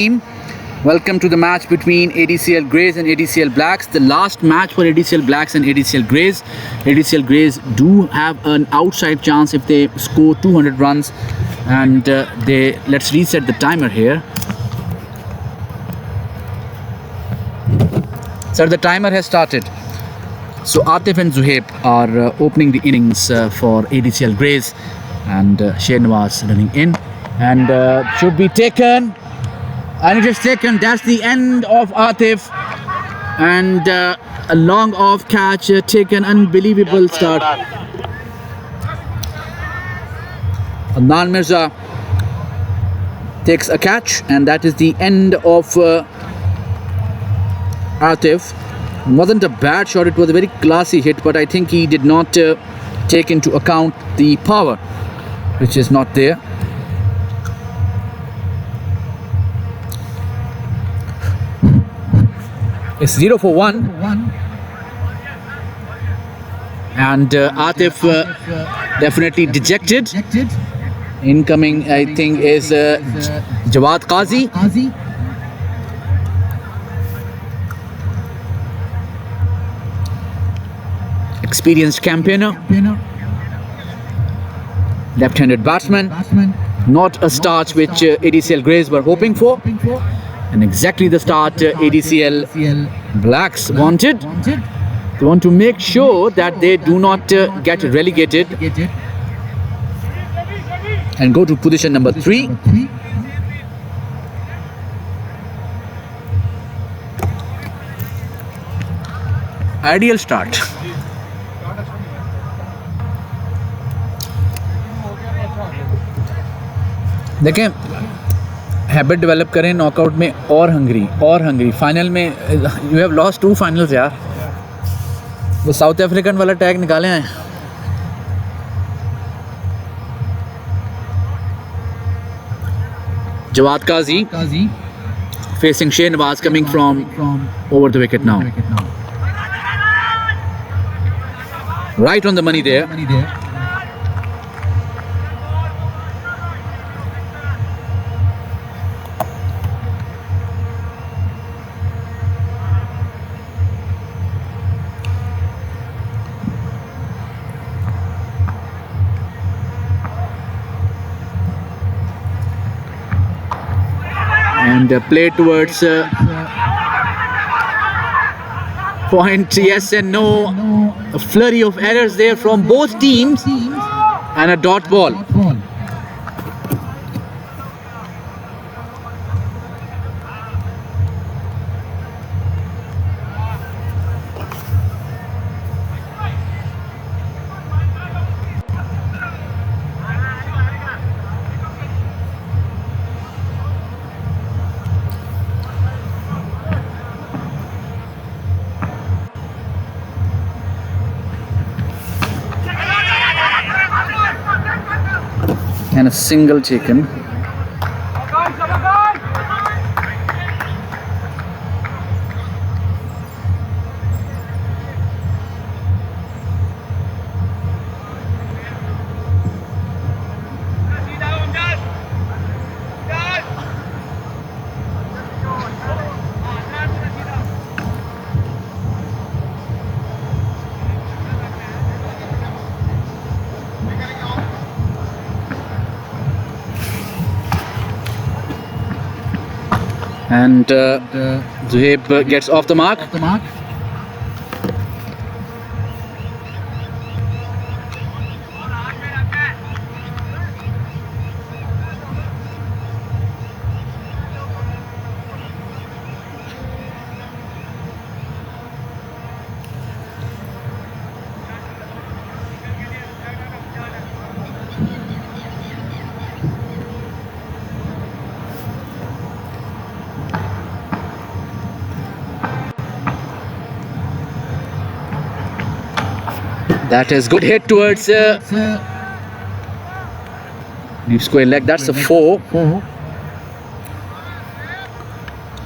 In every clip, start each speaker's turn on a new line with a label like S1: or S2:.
S1: team. Welcome to the match between ADCL Greys and ADCL Blacks. The last match for ADCL Blacks and ADCL Greys. ADCL Greys do have an outside chance if they score 200 runs. And let's reset the timer here. Sir, the timer has started. So Atif and Zuhaib are opening the innings for ADCL Greys, and Shahnawaz running in, and should be taken, and it is taken. That's the end of Atif, and a long off catch taken. Unbelievable start. Adnan Mirza takes a catch, and that is the end of Atif. Wasn't a bad shot, it was a very classy hit, but I think he did not take into account the power, which is not there. It's 0 for 1, and Atif definitely dejected. Incoming, I think, is Jawad Qazi. Experienced campaigner, left-handed batsman, not a start which ADCL Greys were hoping for, and exactly the start ADCL Blacks wanted. They want to make sure that they do not get relegated and go to position number 3. Ideal start. देखें, habit develop करें knockout में और Hungary final में. You have lost 2 finals यार. वो south African वाला tag निकाले हैं. जवाद काजी facing Shahnawaz coming from over the wicket now. Right on the money there. And play towards point, yes and no. A flurry of errors there from both teams, and a dot ball. And a single taken. And Zuhaib gets off the mark. That is good hit towards deep square leg. That's a 4.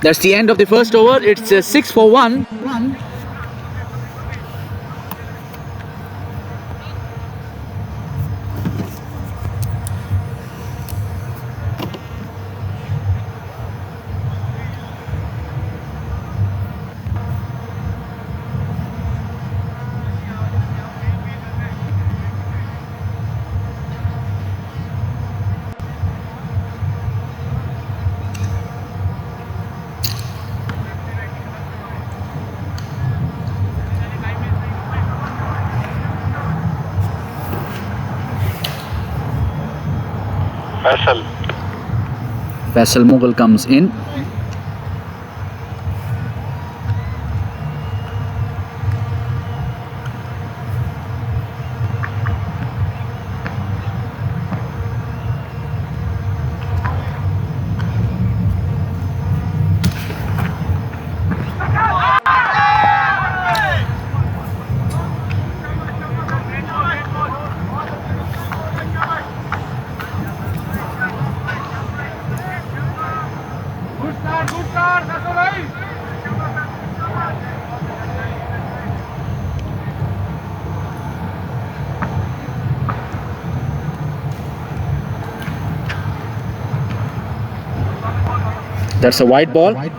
S1: That's the end of the first over. It's 6 for 1. Faisal Mughal comes in. That's a white ball. And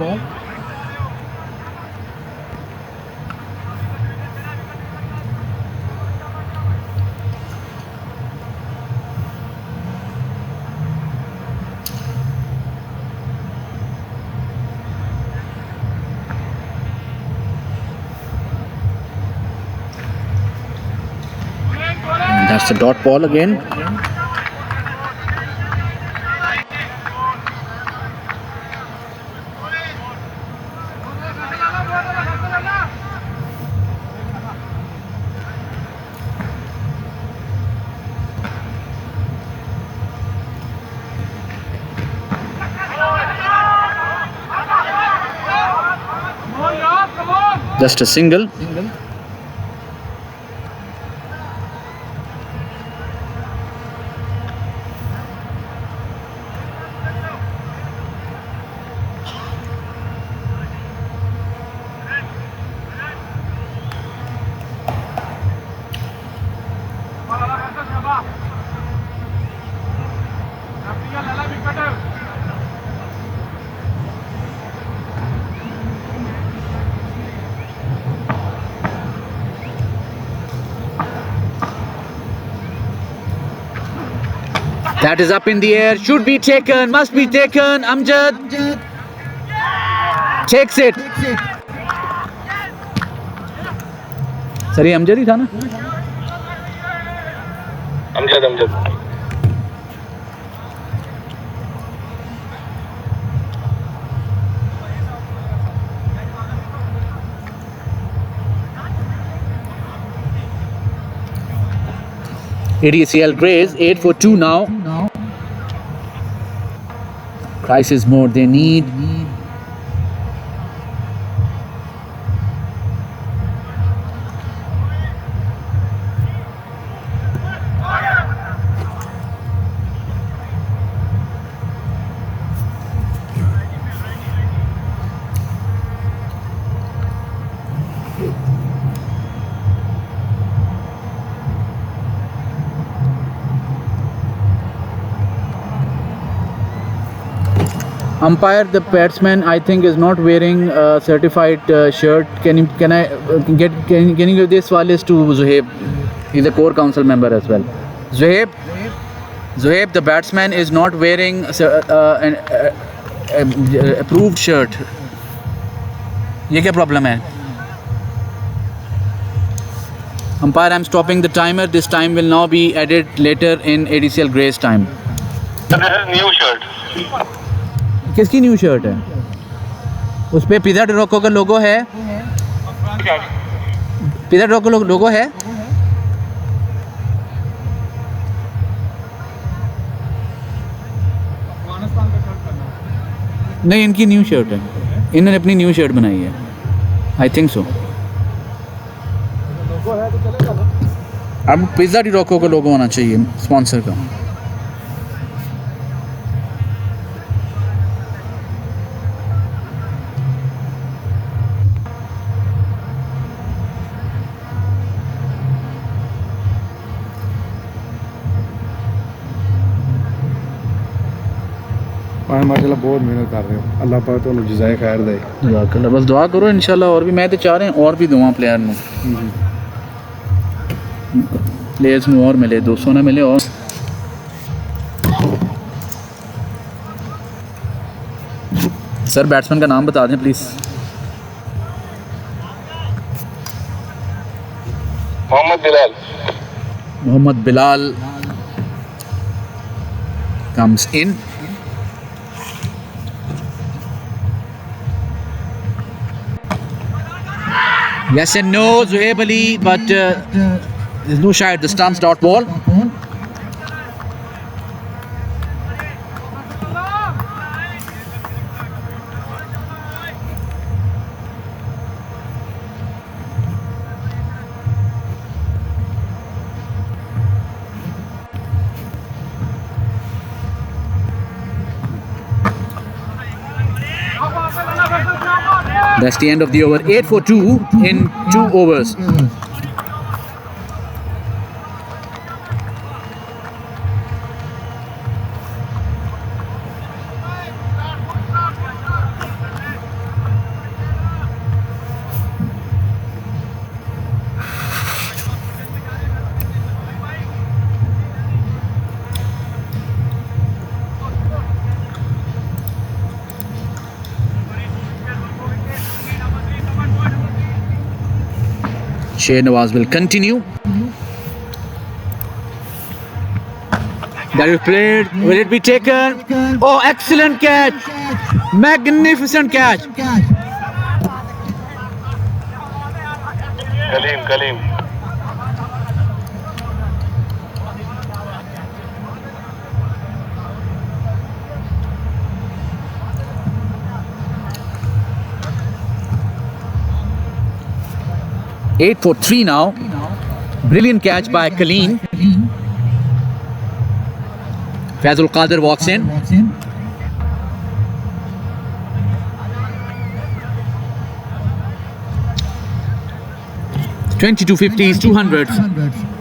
S1: that's the dot ball again. Just a single. That is up in the air, should be taken, must be taken. Amjad takes it. Sir ये अमजद ही था ना? Amjad ADCL Grays 8 for 2 now. Price is more they need. Umpire, the batsman I think is not wearing a certified shirt. Can you give this wireless to Zuhaib? He's a core council member as well. Zuhaib, the batsman is not wearing an approved shirt. ये क्या problem है? Umpire, I'm stopping the timer. This time will now be added later in ADCL Gray's time.
S2: So this is new shirt.
S1: किसकी new shirt है? उस पे pizza रोको का लोगो है? पिज़्ज़ा रोको लोगो है? नहीं, इनकी न्यू शर्ट है, इन्होंने अपनी न्यू शर्ट बनाई है, आई थिंक सो। अब पिज़्ज़ा रोको का लोगो होना चाहिए स्पॉन्सर का।
S3: माशाल्लाह बहुत मेहनत कर रहे हो, अल्लाह पाक तुहानू जज़ाए खैर दे।
S1: जज़ाकल्लाह, बस दुआ करो इंशाल्लाह। और भी मैं तो चाह रहे हैं और भी दुआ प्लेयर नू, प्लेयर्स नू और मिले, 200 ना मिले और। सर बैट्समैन का नाम बता दें please. Mohammad Bilal comes in. Yes and no, Zuhaib Ali, but there's no shy at the stance dot ball. That's the end of the over. 8 for 2 in 2 overs. Shahnawaz will continue. That is played. Will it be taken? Oh, excellent catch! Magnificent catch!
S2: Kaleem.
S1: 8 for 3 now. Brilliant catch by Kaleem. Fazul Qadir walks in. $22 50s, 200s.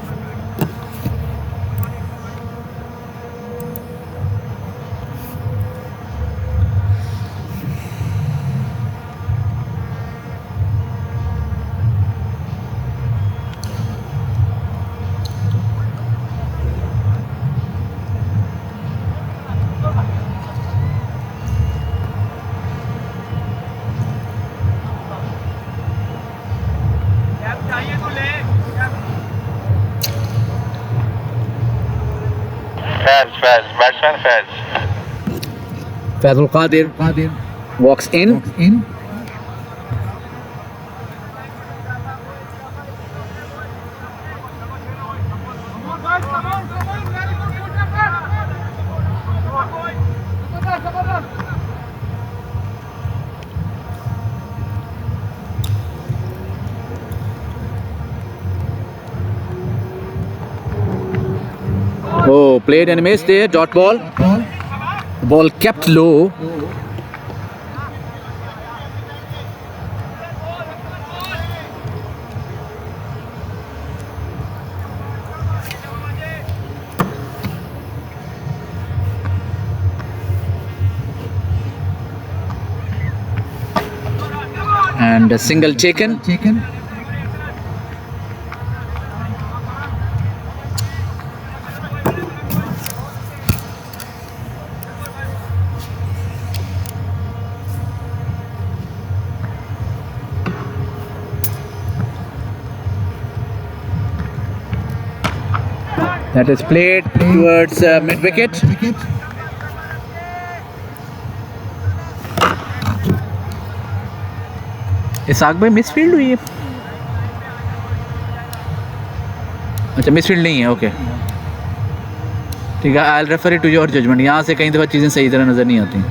S2: Batsman Faz.
S1: Fazul Qadir walks in. Oh, played and missed there. Dot ball. Ball kept low. And a single taken. That is played towards mid wicket. Isaq भाई misfield हुई है. अच्छा misfield नहीं है. Okay ठीक है. I will refer it to your judgement. यहाँ से कई दफ़ा चीज़ें सही तरह नज़र नहीं आती.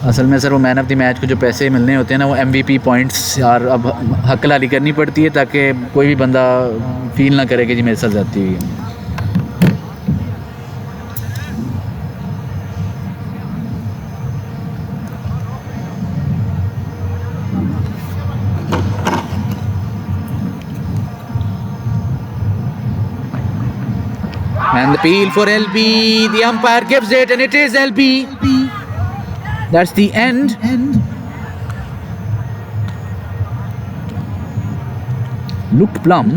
S1: असल में सर वो मैन ऑफ द मैच को जो पैसे मिलने होते हैं ना, वो MVP पॉइंट्स यार अब हक लाली करनी पड़ती है ताकि कोई भी बंदा फील ना करे कि जी मेरे साथ जाती हुई है. And the appeal for LB. The umpire gives it, and it is LB. That's the end. Looked plumb.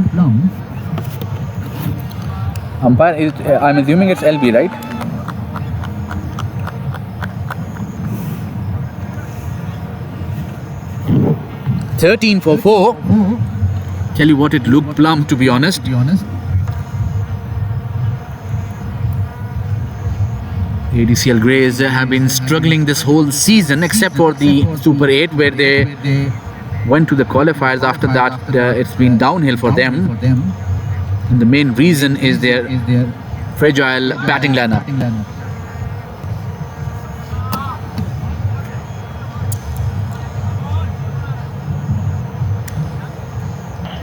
S1: Umpire is. I'm assuming it's LB, right? $13 for 4. Tell you what, it looked plumb, to be honest. ADCL Greys have been struggling this whole season, except for the Super 8 where they went to the qualifiers. After that, it's been downhill for them. And the main reason is their fragile batting lineup.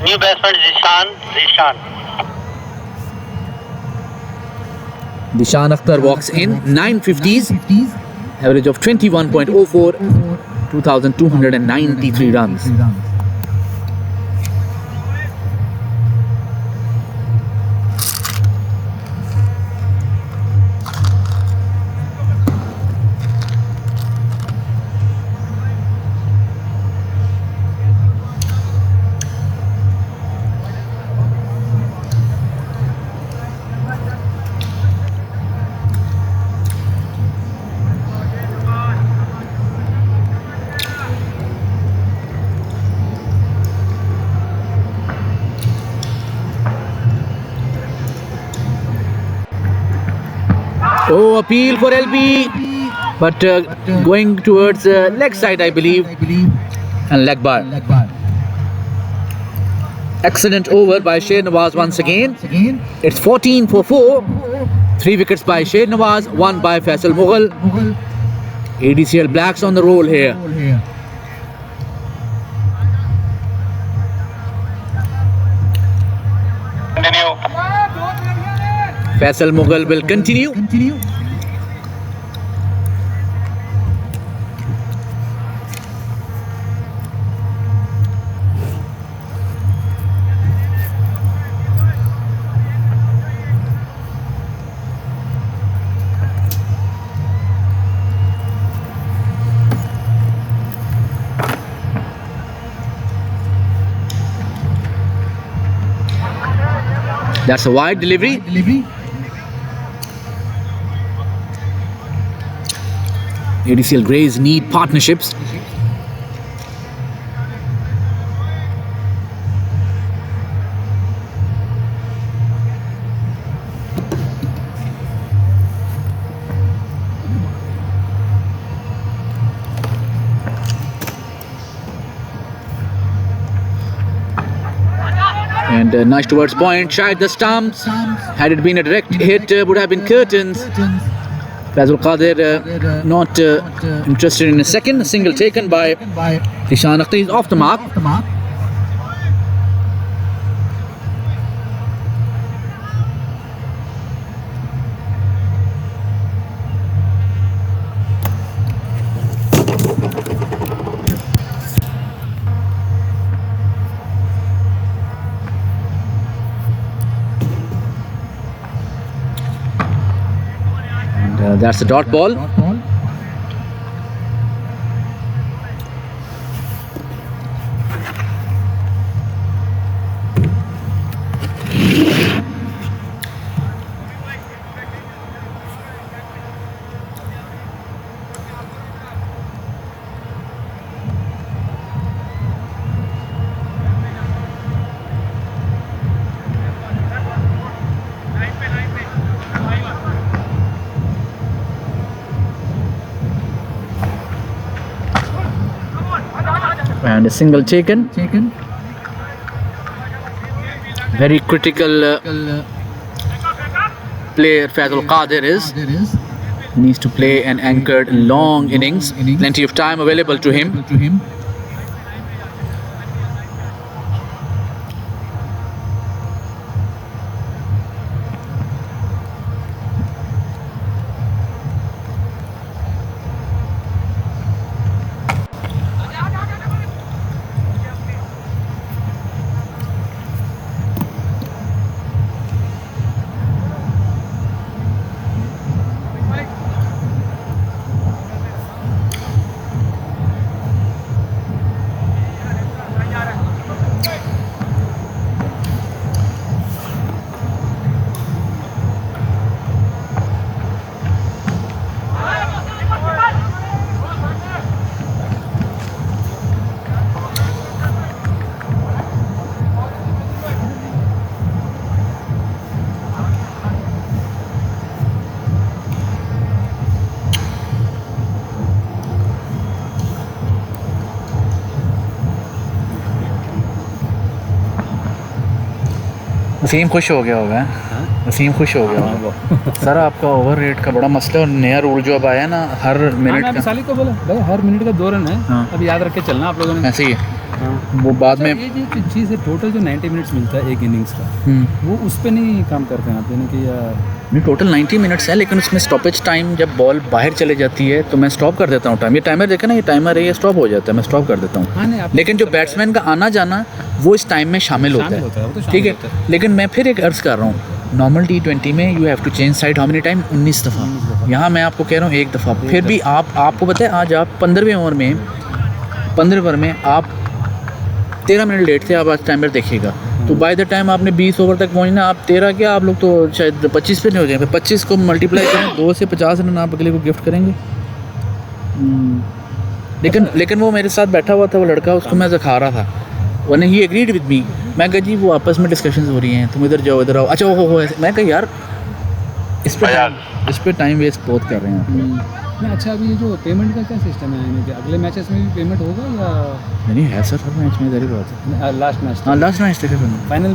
S2: New batsman Zishan.
S1: Dishan Akhtar walks in, 950s, average of 21.04, 2,293 runs. Oh, appeal for LB, but going towards leg side, I believe, and leg bar. Excellent over by Sher Nawaz once again. It's 14 for 4. 3 wickets by Sher Nawaz, 1 by Faisal Mughal. ADCL Blacks on the roll here.
S2: Continue.
S1: Faisal Mughal will continue. That's a wide delivery. ADCL Greys need partnerships. And nice towards point, shied the stumps. Had it been a direct hit, would have been curtains. Fazul Qadir not interested in a second. A single taken by Dishan Akhtar. He's off the mark. And that's the dot ball. And a single taken. Very critical player Fazul Qadir is. Needs to play an anchored long innings. Plenty of time available to him. Wasim खुश हो गया होगा। वसीम खुश हो गया होगा। Sir आपका over rate का बड़ा मसला है और नया रूल जो अब आया है ना हर मिनट
S4: मैंने
S1: का
S4: साली को बोला भाई हर मिनट का 2 रन है।
S1: हाँ।
S4: अब याद रख के चलना आप लोगों ने।
S1: ऐसे ही है।
S4: हाँ।
S1: वो बाद में
S4: ये जो चीज़ है टोटल जो 90 मिनट्स मिलता है एक इनिंग्स का वो उस पर नहीं काम करते हैं आप, यानी कि
S1: नहीं टोटल 90 मिनट्स है लेकिन उसमें स्टॉपेज टाइम जब बॉल बाहर चले जाती है तो मैं स्टॉप कर देता हूँ टाइम। ये टाइमर देखा ना, ये टाइमर है, ये स्टॉप हो जाता है, मैं स्टॉप कर देता हूँ।
S4: हाँ नहीं, आप
S1: लेकिन जो बैट्समैन का आना जाना वो इस टाइम में शामिल होता
S4: शामिल होता है,
S1: है,
S4: वो तो शामिल
S1: ठीक है।
S4: होता है।
S1: लेकिन मैं फिर एक अर्ज़ कर रहा हूँ, नॉर्मल T20 में you have to change side how many time, 19 दफ़ा। यहाँ मैं आपको कह रहा हूँ 1 दफ़ा। फिर भी आपको पता है आज आप 15वें ओवर में आप 13 मिनट लेट थे। आप आज टाइमर देखिएगा तो बाय द टाइम आपने 20 ओवर तक पहुंचना, आप 13 क्या आप लोग तो शायद 25 पे नहीं हो जाएंगे। 25 को मल्टीप्लाई करें 2 से 50 रन आप अगले को गिफ्ट करेंगे। लेकिन वो मेरे साथ बैठा हुआ था वो लड़का, उसको मैं दिखा रहा था, one he agreed with me. मैं कहा जी वो आपस में डिस्कशंस हो रही हैं, तुम इधर जाओ इधर आओ, अच्छा हो मैं कहा यार इस पे टाइम वेस्ट बहुत कर रहे हैं आप।
S4: नहीं अच्छा अभी ये जो पेमेंट का क्या सिस्टम है, यानी कि अगले मैचेस में भी पेमेंट होगा या
S1: नहीं है सर, हर मैच में इधर ही बात है।
S4: Last match?
S1: हाँ लास्ट मैच तक है,
S4: फाइनल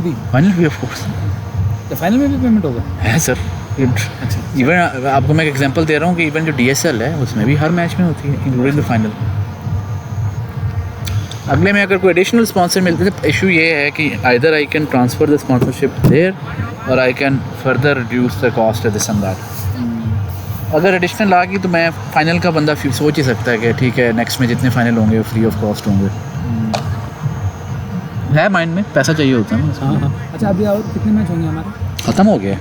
S4: भी
S1: ऑफ कोर्स
S4: तो फाइनल में भी पेमेंट होगा
S1: है सर। इवन आपको मैं एक एग्जांपल दे रहा हूँ कि इवन जो DSL है उसमें भी हर मैच में होती है इंक्लूडिंग द फाइनल। अगले में अगर कोई एडिशनल स्पॉन्सर मिलते है, इशू ये है कि either I can transfer the sponsorship there or I can further reduce the cost of this and that. अगर एडिशनल आ गई तो मैं फाइनल का बंदा सोच ही सकता है कि ठीक है नेक्स्ट में जितने फाइनल होंगे वो फ्री ऑफ कॉस्ट होंगे। है माइंड में पैसा चाहिए होता है ना।
S4: हाँ। अच्छा अभी और कितने मैच होंगे हमारे?
S1: ख़त्म हो गया,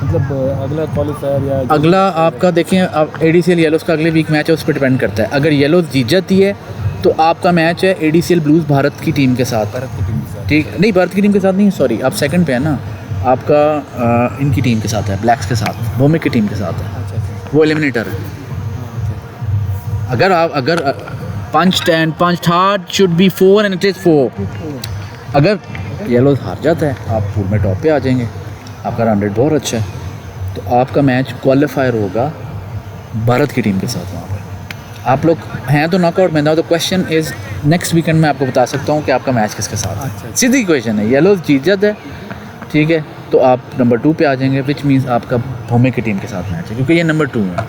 S4: मतलब अगला क्वालिफायर या
S1: अगला आपका देखें अब ADCL येलोज़ का अगले वीक मैच है, उस पर डिपेंड करता है। अगर येलोज़ जीत जाती है तो आपका मैच है ADCL ब्लूज़ भारत की टीम के साथ।
S4: भारत की टीम के साथ?
S1: ठीक नहीं, भारत की टीम के साथ नहीं, सॉरी आप सेकंड पे है ना, आपका इनकी टीम के साथ है, ब्लैक्स के साथ, भूमिक की टीम के साथ है,
S4: अच्छा।
S1: वो एलिमिनेटर है। अगर punch 10 punch third should be 4 and it is 4। अगर येलोज़ हार जाता है आप पूल में टॉप पे आ जाएंगे, आपका रन रेट बहुत अच्छा है, तो आपका मैच क्वालिफायर होगा भारत की टीम के साथ। वहाँ पर आप लोग हैं तो नॉकआउट में ना, तो क्वेश्चन इज़ नेक्स्ट वीकेंड में आपको बता सकता हूँ कि आपका मैच किसके साथ है।
S4: अच्छा।
S1: सीधी क्वेश्चन है, येलोज़ जीत जाता है ठीक है तो आप नंबर 2 पे आ जाएंगे, विच मीन्स आपका भूमिक की टीम के साथ मैच है क्योंकि ये नंबर 2 है।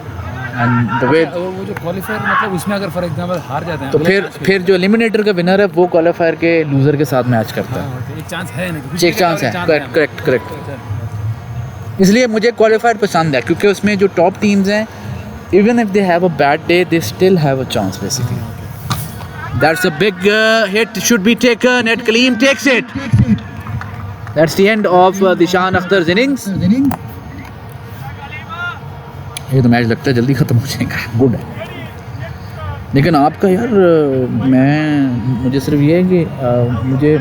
S1: एंड द वे
S4: वो जो क्वालिफायर मतलब उसमें अगर फॉर एग्जांपल हार जाते हैं
S1: तो फिर जो एलिमिनेटर का विनर है वो क्वालिफायर के लूज़र के साथ मैच करता है।
S4: एक चांस है ना,
S1: एक चांस है, करेक्ट। इसलिए मुझे क्वालिफायर पसंद है क्योंकि उसमें जो टॉप टीम्स हैं even if they have a bad day they still have a chance basically. That's a big hit should be taken at Kaleem takes it. That's the end of Dishan Akhtar's innings. ये तो match लगता है जल्दी ख़त्म हो जाएगा, good है। लेकिन आपका यार मुझे सिर्फ ये है कि मुझे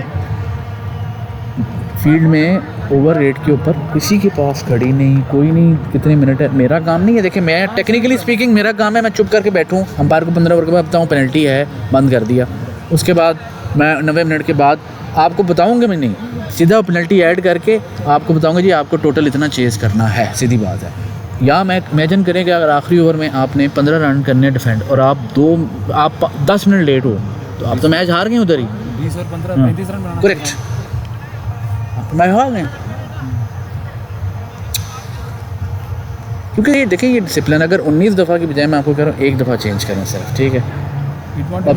S1: फील्ड में ओवर रेट के ऊपर किसी के पास खड़ी नहीं, कोई नहीं, कितने मिनट है, मेरा काम नहीं है। देखिए मैं टेक्निकली स्पीकिंग मेरा काम है मैं चुप करके बैठूं, अंपायर को 15 ओवर के बाद बताऊं पेनल्टी है, बंद कर दिया, उसके बाद मैं 90 मिनट के बाद आपको बताऊंगा मैं नहीं, सीधा पेनल्टी ऐड करके आपको बताऊंगा जी आपको टोटल इतना चेज़ करना है, सीधी बात है। या मैं इमेजिन करें कि अगर आखिरी ओवर में आपने 15 रन करने डिफेंड और आप 10 मिनट लेट हो तो आप तो मैच हार गए उधर ही।
S4: 20 और 15 35 रन बनाना
S1: करेक्ट, मैं हार गए क्योंकि ये देखिए ये डिसिप्लिन अगर 19 दफ़ा की बजाय मैं आपको कह रहा हूँ 1 दफ़ा चेंज करें सिर्फ, ठीक है। और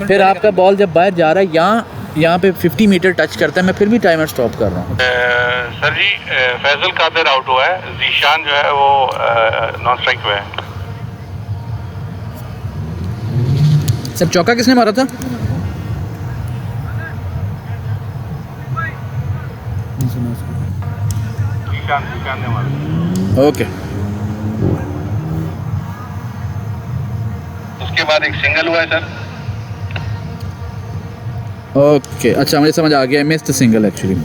S1: फिर आपका बॉल जब बाहर जा रहा है यहाँ पे 50 मीटर टच करता है, मैं फिर भी टाइमर स्टॉप कर रहा हूँ।
S2: सर जी फैजल कादिर आउट हुआ है, जीशान जो है वो नॉन स्ट्राइक पे है।
S1: सर चौका किसने मारा था?
S2: जीशान ने मारा।
S1: ओके,
S2: उसके बाद एक सिंगल हुआ है सर।
S1: ओके अच्छा मुझे समझ आ गया, miss the single actually.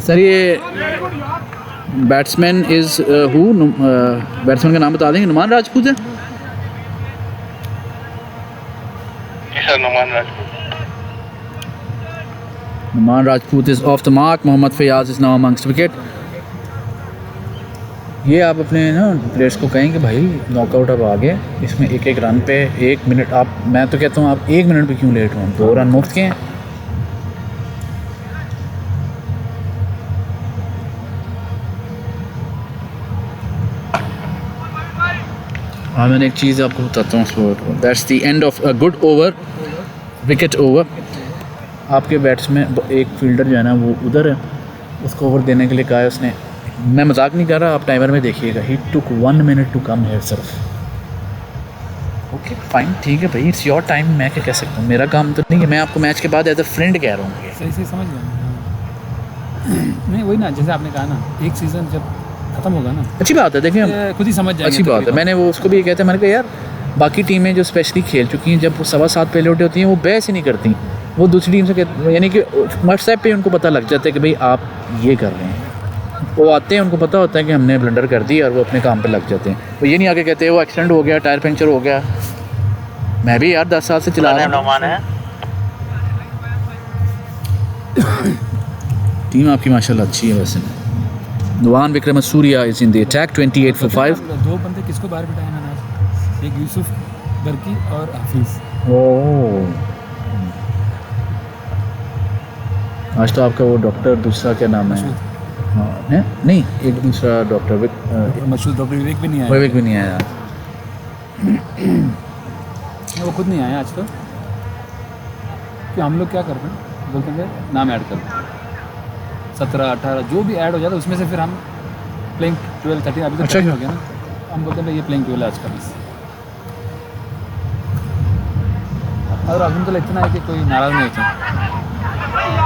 S1: Sir ये बैट्समैन इज हु, बैट्समैन का नाम बता देंगे? नुमान राजपूत है।
S2: जी sir Numan Rajput.
S1: Numan Rajput is off the mark. Mohammad Fayaz is now amongst wicket. ये आप अपने ना प्लेयर्स को कहें कि भाई नॉकआउट अब आ गए, इसमें एक एक रन पे 1 मिनट, आप मैं तो कहता हूँ आप 1 मिनट पे क्यों लेट हों, 2 रन मुफ्त के हैं। हाँ मैंने एक चीज़ आपको बताता हूँ, that's the end of a good over, wicket over. आपके बैट्समैन एक फील्डर जो है ना वो उधर है, उसको ओवर देने के लिए कहा है उसने, मैं मजाक नहीं कर रहा, आप टाइमर में देखिएगा, ही टुक 1 मिनट टू कम हेयर सिर्फ। ओके फाइन, ठीक है भाई, इट्स योर टाइम, मैं क्या कह सकता हूँ, मेरा काम तो नहीं है, मैं आपको मैच के बाद एज अ फ्रेंड कह रहा हूँ।
S4: सही सही समझ गया नहीं, वही ना, जैसे आपने कहा ना, एक सीज़न जब ख़त्म होगा ना,
S1: अच्छी बात है, देखिए
S4: खुद ही समझ जाएंगे।
S1: अच्छी बात है, मैंने वो उसको भी ये कहते हैं, मैंने कहा यार बाकी टीमें जो स्पेशली खेल चुकी हैं, जब वो 7:15 पे लौटे होती हैं, वो बहस ही नहीं करती, वो दूसरी टीम से कहते, यानी कि व्हाट्सएप पे उनको पता लग जाता है कि भाई आप ये कर रहे हैं, वो आते हैं, उनको पता होता है कि हमने ब्लंडर कर दी, और वो अपने काम पे लग जाते हैं। वो ये नहीं आके कहते वो एक्सीडेंट हो गया, टायर पंचर हो गया, मैं भी यार 10 साल से चला रहा हूँ। टीम आपकी माशाल्लाह अच्छी है वैसे। Numan Wickramasuriya is in the attack, 28 for 5।
S4: 2 बंदे किसको बाहर बिठाए मैंने आज, एक यूसुफ बरकी और हाफिज़।
S1: ओह आज तो आपका वो डॉक्टर दूसरा क्या नाम है, हाँ है नहीं, एक दूसरा डॉक्टर
S4: मशहूर डॉक्टर विवेक भी नहीं आया।
S1: विवेक भी नहीं आया।
S4: वो खुद नहीं आया आज तो, कि हम लोग क्या कर रहे हैं, बोलते हैं नाम ऐड कर, 17-18 जो भी ऐड हो जाता है उसमें से फिर हम प्लेइंग 12-13 अभी तो
S1: अच्छा
S4: हो गया ना, हम बोलते हैं ये प्लेइंग 12 आज का बस। और अभी तो इतना है कि कोई नाराज़ नहीं होता।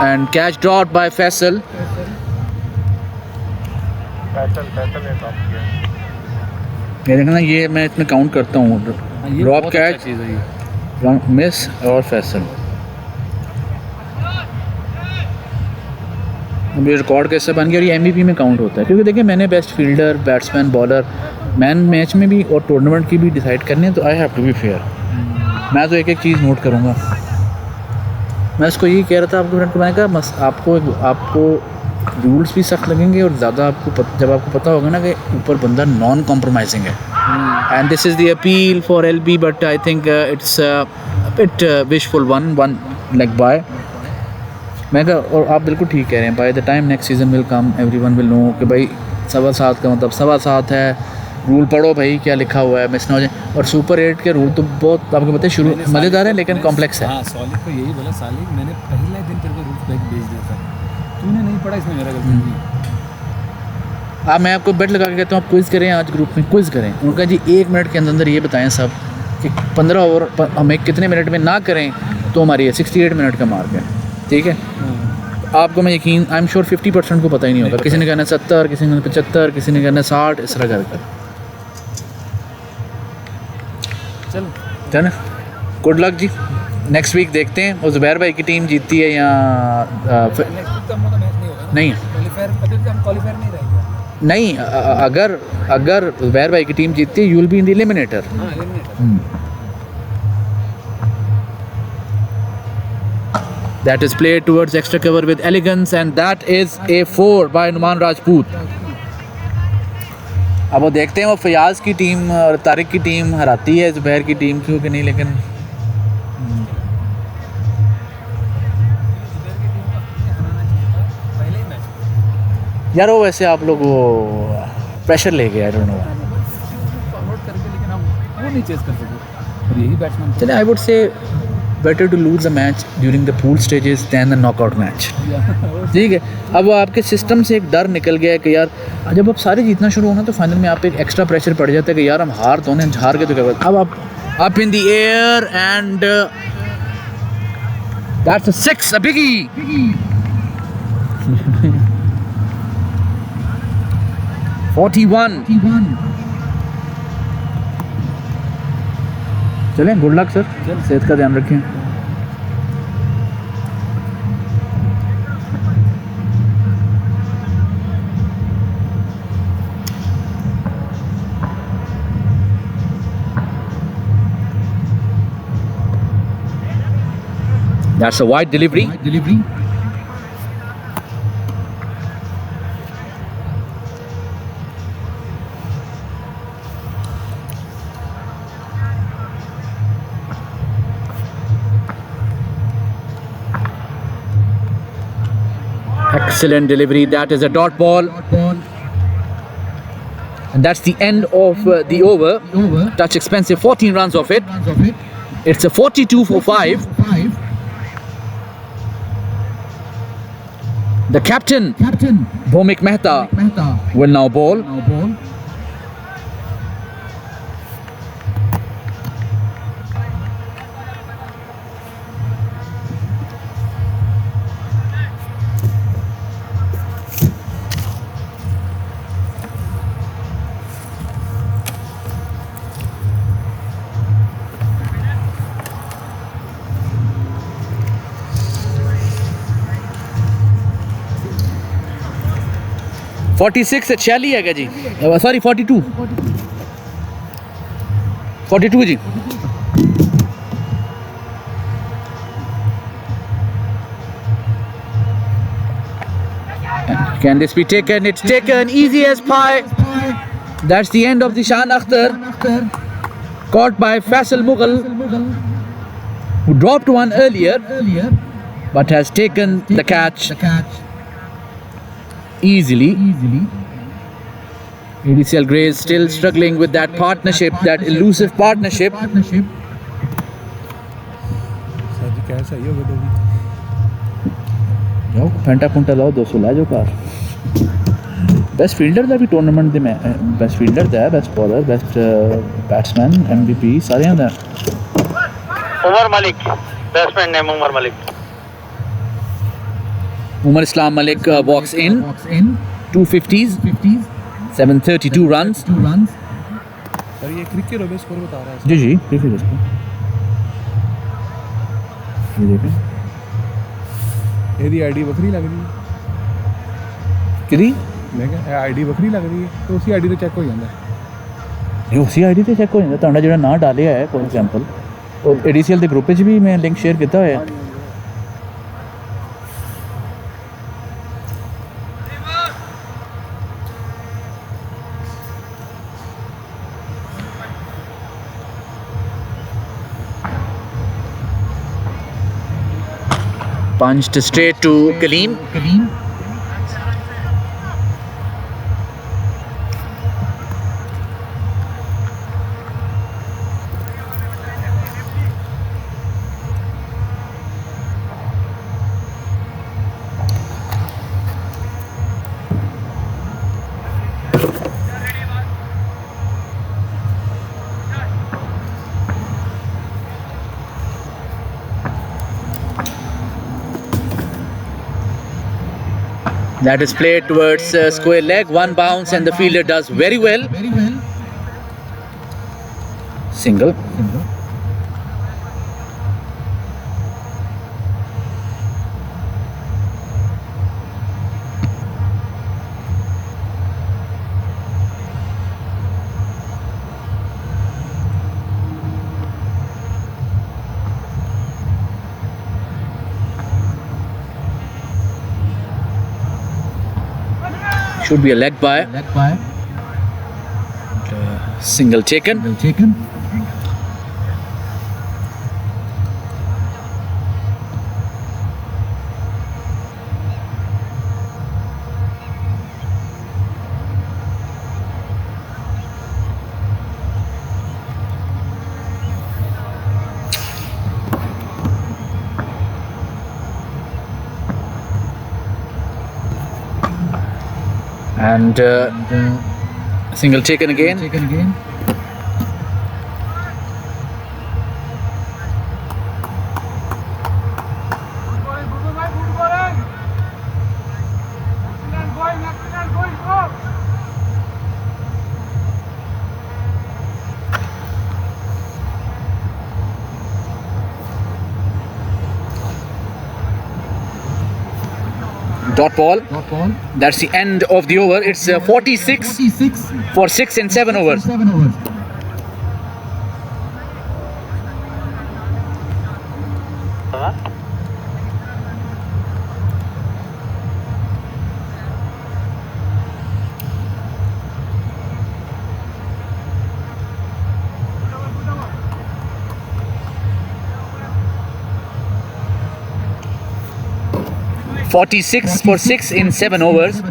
S1: And catch dropped by Faisal. ये देखना, ये मैं इसमें काउंट करता हूँ,
S4: ये
S1: ड्रॉप
S4: बहुत
S1: कैच,
S4: अच्छा चीज़ है ये।
S1: मिस और फैसल। अब ये रिकॉर्ड कैसे बन गया और ये एमवीपी में काउंट होता है, क्योंकि देखिए मैंने best fielder, batsman, bowler, man match में भी और टूर्नामेंट की भी डिसाइड करनी है, तो I have to be fair. मैं तो एक एक चीज़ नोट करूँगा। मैं इसको यही कह रहा था आपको फ्रेंड को, मैंने कहा आपको रूल्स भी सख्त लगेंगे, और ज़्यादा जब आपको पता होगा ना कि ऊपर बंदा नॉन कॉम्प्रोमाइजिंग है, and this is the appeal for LB, but I think it's bit wishful one like by. मैं कहा, और आप बिल्कुल ठीक कह रहे हैं, by the time next season will come everyone will know कि भाई 7:15 का मतलब 7:15 है, रूल पढ़ो भाई क्या लिखा हुआ है, मिस ना हो जाए। और सुपर 8 के रूल तो बहुत आपको पता है शुरू मज़ेदार है लेकिन कॉम्प्लेक्स है।
S4: हाँ सॉलिड को यही बोला, सालिक मैंने पहले दिन तेरे को रूल्स बैक भेज दिया था, तूने नहीं पढ़ा, इसमें मेरा गलती नहीं है।
S1: आप मैं आपको बेट लगा के कहता हूँ आप क्विज़ करें, आज ग्रुप में क्विज़ करें, उनका जी 1 मिनट के अंदर ये बताएं सब कि 15 ओवर हमें कितने मिनट में ना करें तो हमारी 68 मिनट का मार्क है, ठीक है। आपको मैं यकीन, आई एम श्योर 50% को पता ही नहीं होगा, किसी ने कहना 70, किसी ने 75, किसी ने कहना 60, इस तरह करके। चल ना, गुड लक जी, नेक्स्ट वीक देखते हैं वो ज़ुबैर भाई की टीम जीतती है या नहीं नहीं, अगर ज़ुबैर भाई की टीम जीतती है, you will be in the eliminator. That is played towards extra cover with elegance, and that is a 4 by Numan Rajput. अब वो देखते हैं वो फयाज की टीम और तारिक की टीम हराती है ज़ुबैर की टीम क्यों कि नहीं, लेकिन यार वो वैसे आप लोग वो प्रेशर ले गए, आई डोंट नो,
S4: वो नहीं चेस कर सकते, और यही बैट्समैन
S1: चलिए I would say better to lose the match during the pool stages than the knockout match, ठीक है। अब आपके सिस्टम से एक डर निकल गया है कि यार जब आप सारे जीतना शुरू होना तो फाइनल में आप एक एक्स्ट्रा प्रेशर पड़ जाता है कि यार हम हार तो नहीं, हार के तो क्या। अब आप up in the air and that's अ 6, अ बिगी। चलें, गुड लक सर, सेहत का ध्यान रखें। That's a wide delivery. Excellent delivery. That is a dot ball. And that's the end of the over. Touch expensive, 14 runs off it. It's a 42 for 5. The captain, Bhumik Mehta, will now bowl. $46 है, 46 है क्या जी? Sorry 42 जी. Can this be taken? It's taken, easy as pie. That's the end of the Shan Akhtar, caught by Faisal Mughal, who dropped one earlier but has taken the catch easily. ADCL Grays still struggling with that partnership, that elusive partnership.
S3: Sir जी क्या सही हो गया तो
S1: जाओ Fanta फुंटा लाओ 200 ला जाओ कार. बेस्ट फील्डर ਦਾ ਵੀ ਟੂਰਨਾਮੈਂਟ ਦੇ ਮੈਂ ਬੈਸਟ ਫੀਲਡਰ ਦਾ best bowler best batsman MVP ਸਾਰਿਆਂ ਦਾ.
S2: Umar Malik batsman name Umar Malik.
S1: Umar Islam Malik walks in. 250s, 732 runs.
S3: Sir ये क्रिकेट ओवर स्कोर बता रहा है.
S1: जी जी देखिए इसको, ये देखें
S3: ਇਹਦੀ ਆਈਡੀ ਵੱਖਰੀ ਲੱਗ ਰਹੀ ਹੈ.
S1: ਕਿਹਦੀ
S3: ਮੈਂ ਕਿਹਾ ਇਹ ਆਈਡੀ ਵੱਖਰੀ ਲੱਗ ਰਹੀ ਹੈ ਤੇ ਉਸੇ ਆਈਡੀ ਤੇ ਚੈੱਕ ਹੋ ਜਾਂਦਾ ਹੈ.
S1: ਇਹ ਉਸੇ ਆਈਡੀ ਤੇ ਚੈੱਕ ਹੋ ਜਾਂਦਾ. ਤੁਹਾਡਾ ਜਿਹੜਾ ਨਾਂ ਡਾਲਿਆ ਹੈ ਫੋਰ ਐਗਜ਼ਾਮਪਲ, ਉਹ ADCL ਦੇ ਗਰੁੱਪ ਵਿੱਚ ਵੀ ਮੈਂ ਲਿੰਕ ਸ਼ੇਅਰ ਕੀਤਾ ਹੋਇਆ ਹੈ. Punched straight to Kaleem. That is played towards square leg, one bounce, and the fielder does very well. Single. Should be a leg by. Single taken. And single taken again. Dot ball. That's the end of the over. It's 46 for 6 and 7 overs. 46 for 6 in 7 overs.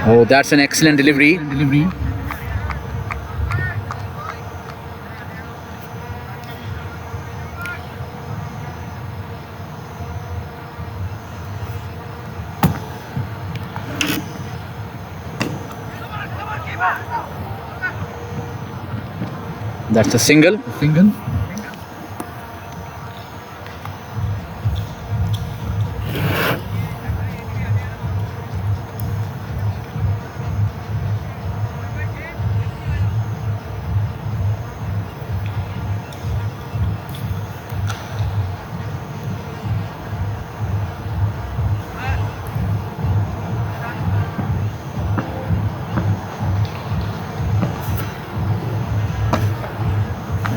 S1: Oh, that's an excellent delivery. That's a single.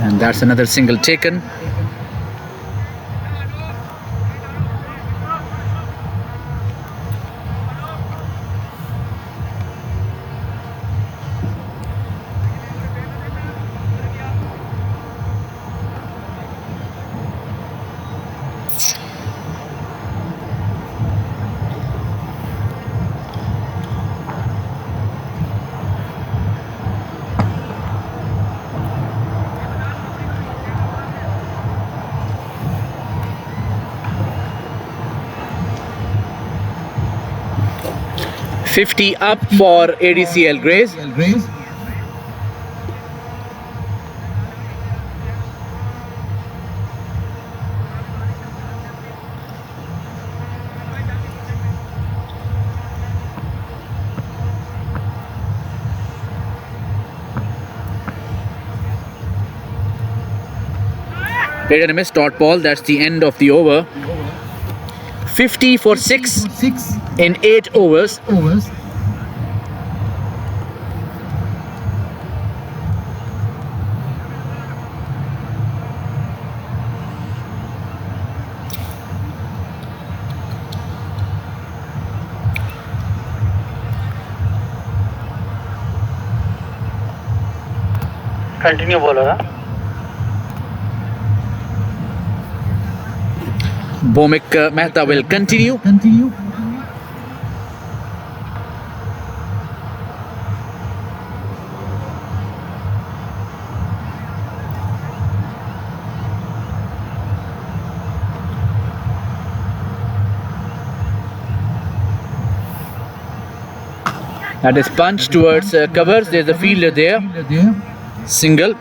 S1: And that's another single taken. $50 up for ADCL Grays. Played and a miss, dot ball. That's the end of the over. 50 for 6 in 8 overs.
S2: Continue bowler.
S1: Bhomik Mehta will continue. That is punch towards covers. There's a fielder there. Single.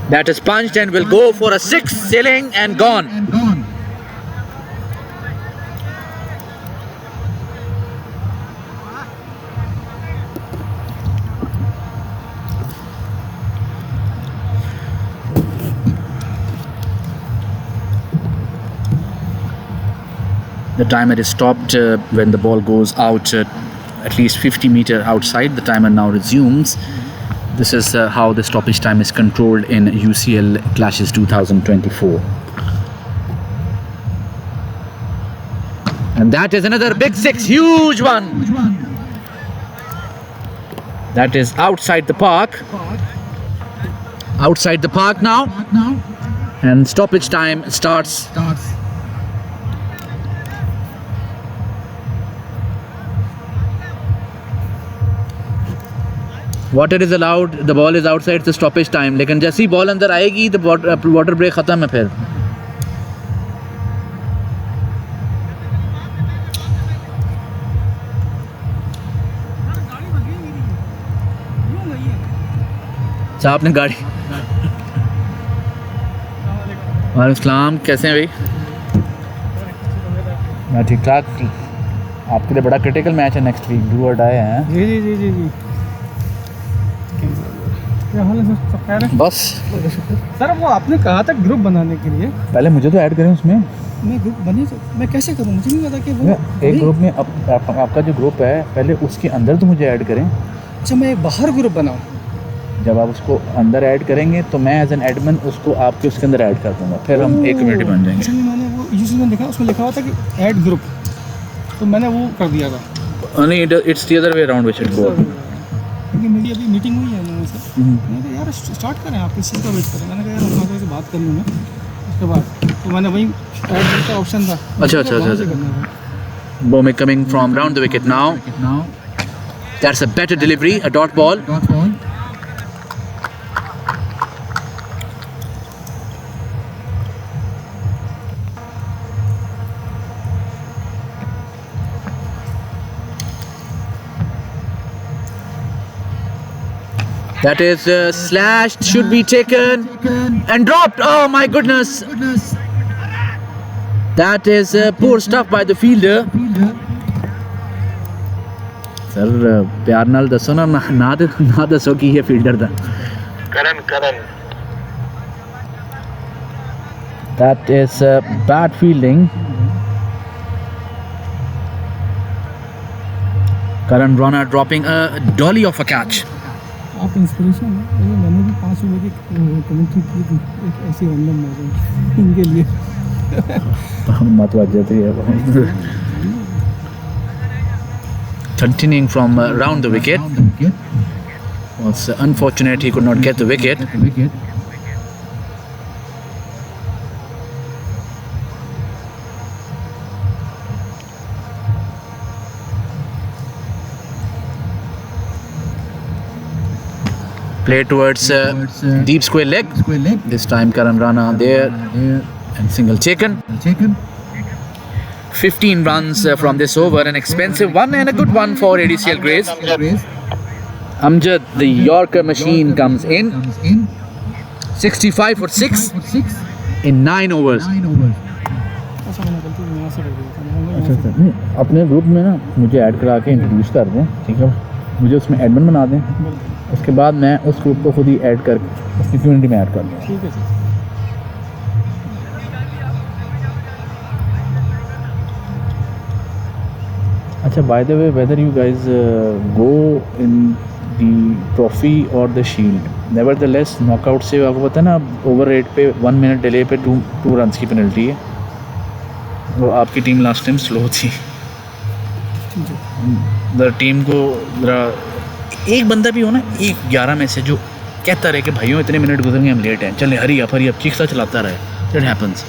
S1: That is punched and will go for a 6, sailing and gone. The timer is stopped when the ball goes out at least 50 meters outside. The timer now resumes. This is how the stoppage time is controlled in UCL Clashes 2024. And that is another big 6, huge one. That is outside the park. Outside the park now. And stoppage time starts water is allowed, the ball is outside the stoppage time, लेकिन जैसे ही ball अंदर आएगी तो water break ख़त्म है फिर। अच्छा आपने गाड़ी, वालेकुम सलाम, कैसे हैं भाई? मैं ठीक ठाक। आपके लिए बड़ा क्रिटिकल मैच है नेक्स्ट वीक, डू और डाई हैं।
S4: जी जी जी जी जी, क्या हाल है सर, सब खैर है?
S1: बस
S4: सर वो आपने कहा था ग्रुप बनाने के लिए,
S1: पहले मुझे तो ऐड करें उसमें।
S4: मैं ग्रुप बने तो मैं कैसे करूँ, मुझे नहीं पता कि वो
S1: एक ग्रुप में आपका जो ग्रुप है पहले उसके अंदर तो मुझे ऐड करें।
S4: अच्छा मैं एक बाहर ग्रुप बनाऊँ?
S1: जब आप उसको अंदर ऐड करेंगे तो मैं एज एन एडमिन उसको आपके उसके अंदर ऐड कर दूंगा, फिर हम एक कम्युनिटी बन जाएंगे।
S4: एक्चुअली मैंने वो यूट्यूब में देखा, उसमें लिखा हुआ था कि ऐड ग्रुप, तो मैंने वो कर दिया था।
S1: नहीं, it's the other way around we should go.
S4: क्योंकि मेरी अभी मीटिंग हुई है उन्होंने से, मैंने कहा यार स्टार्ट करें, आप किस चीज़ का वेट करें। मैंने कहा यार उनका से बात कर लूँ मैं उसके बाद, तो मैंने वही ऐड ग्रुप का ऑप्शन था।
S1: अच्छा अच्छा अच्छा अच्छा। Bowman coming from round the wicket now. That's a better delivery, a dot ball. That is slashed, should be taken and dropped. Oh my goodness. That is poor stuff by the fielder. Sir प्यार नाल दसो ना दसो कि ये fielder था।
S2: करण
S1: That is bad fielding. Karan Rana dropping a dolly of a catch.
S4: आप inspiration है, मैंने भी 5 ओवर की कमेंट्री की थी एक ऐसी रैंडम मैच में इनके लिए।
S1: मत वजह है। Continuing from round the wicket. Was unfortunate he could not get the wicket. Play towards deep square leg. This time Karan Rana there and single taken. 15 runs from this over, an expensive one and a good one for ADCL Grays. Amjad, the Yorker machine, comes in. 65 for 6 in 9 overs. अच्छा नहीं, अपने group में ना मुझे add करा के introduce कर दें, ठीक है? मुझे उसमें एडमिन बना दें, उसके बाद मैं उस ग्रुप को खुद ही ऐड कर उसकी कम्युनिटी में ऐड कर दूँ।
S4: ठीक है सर।
S1: अच्छा, by the way, whether you guys go in the trophy और द शील्ड, नेवरदलेस नॉकआउट से आपको पता है ना, ओवर रेट पे 1 मिनट डिले पे 2 रन्स की पेनल्टी है। वो आपकी टीम लास्ट टाइम स्लो थी, टीम को ज़रा एक बंदा भी हो ना, 11 में से जो कहता रहे कि भाइयों इतने मिनट गुजर गए, हम लेट हैं, चले हरी अप चीखता चलाता रहे, इट हैपन्स।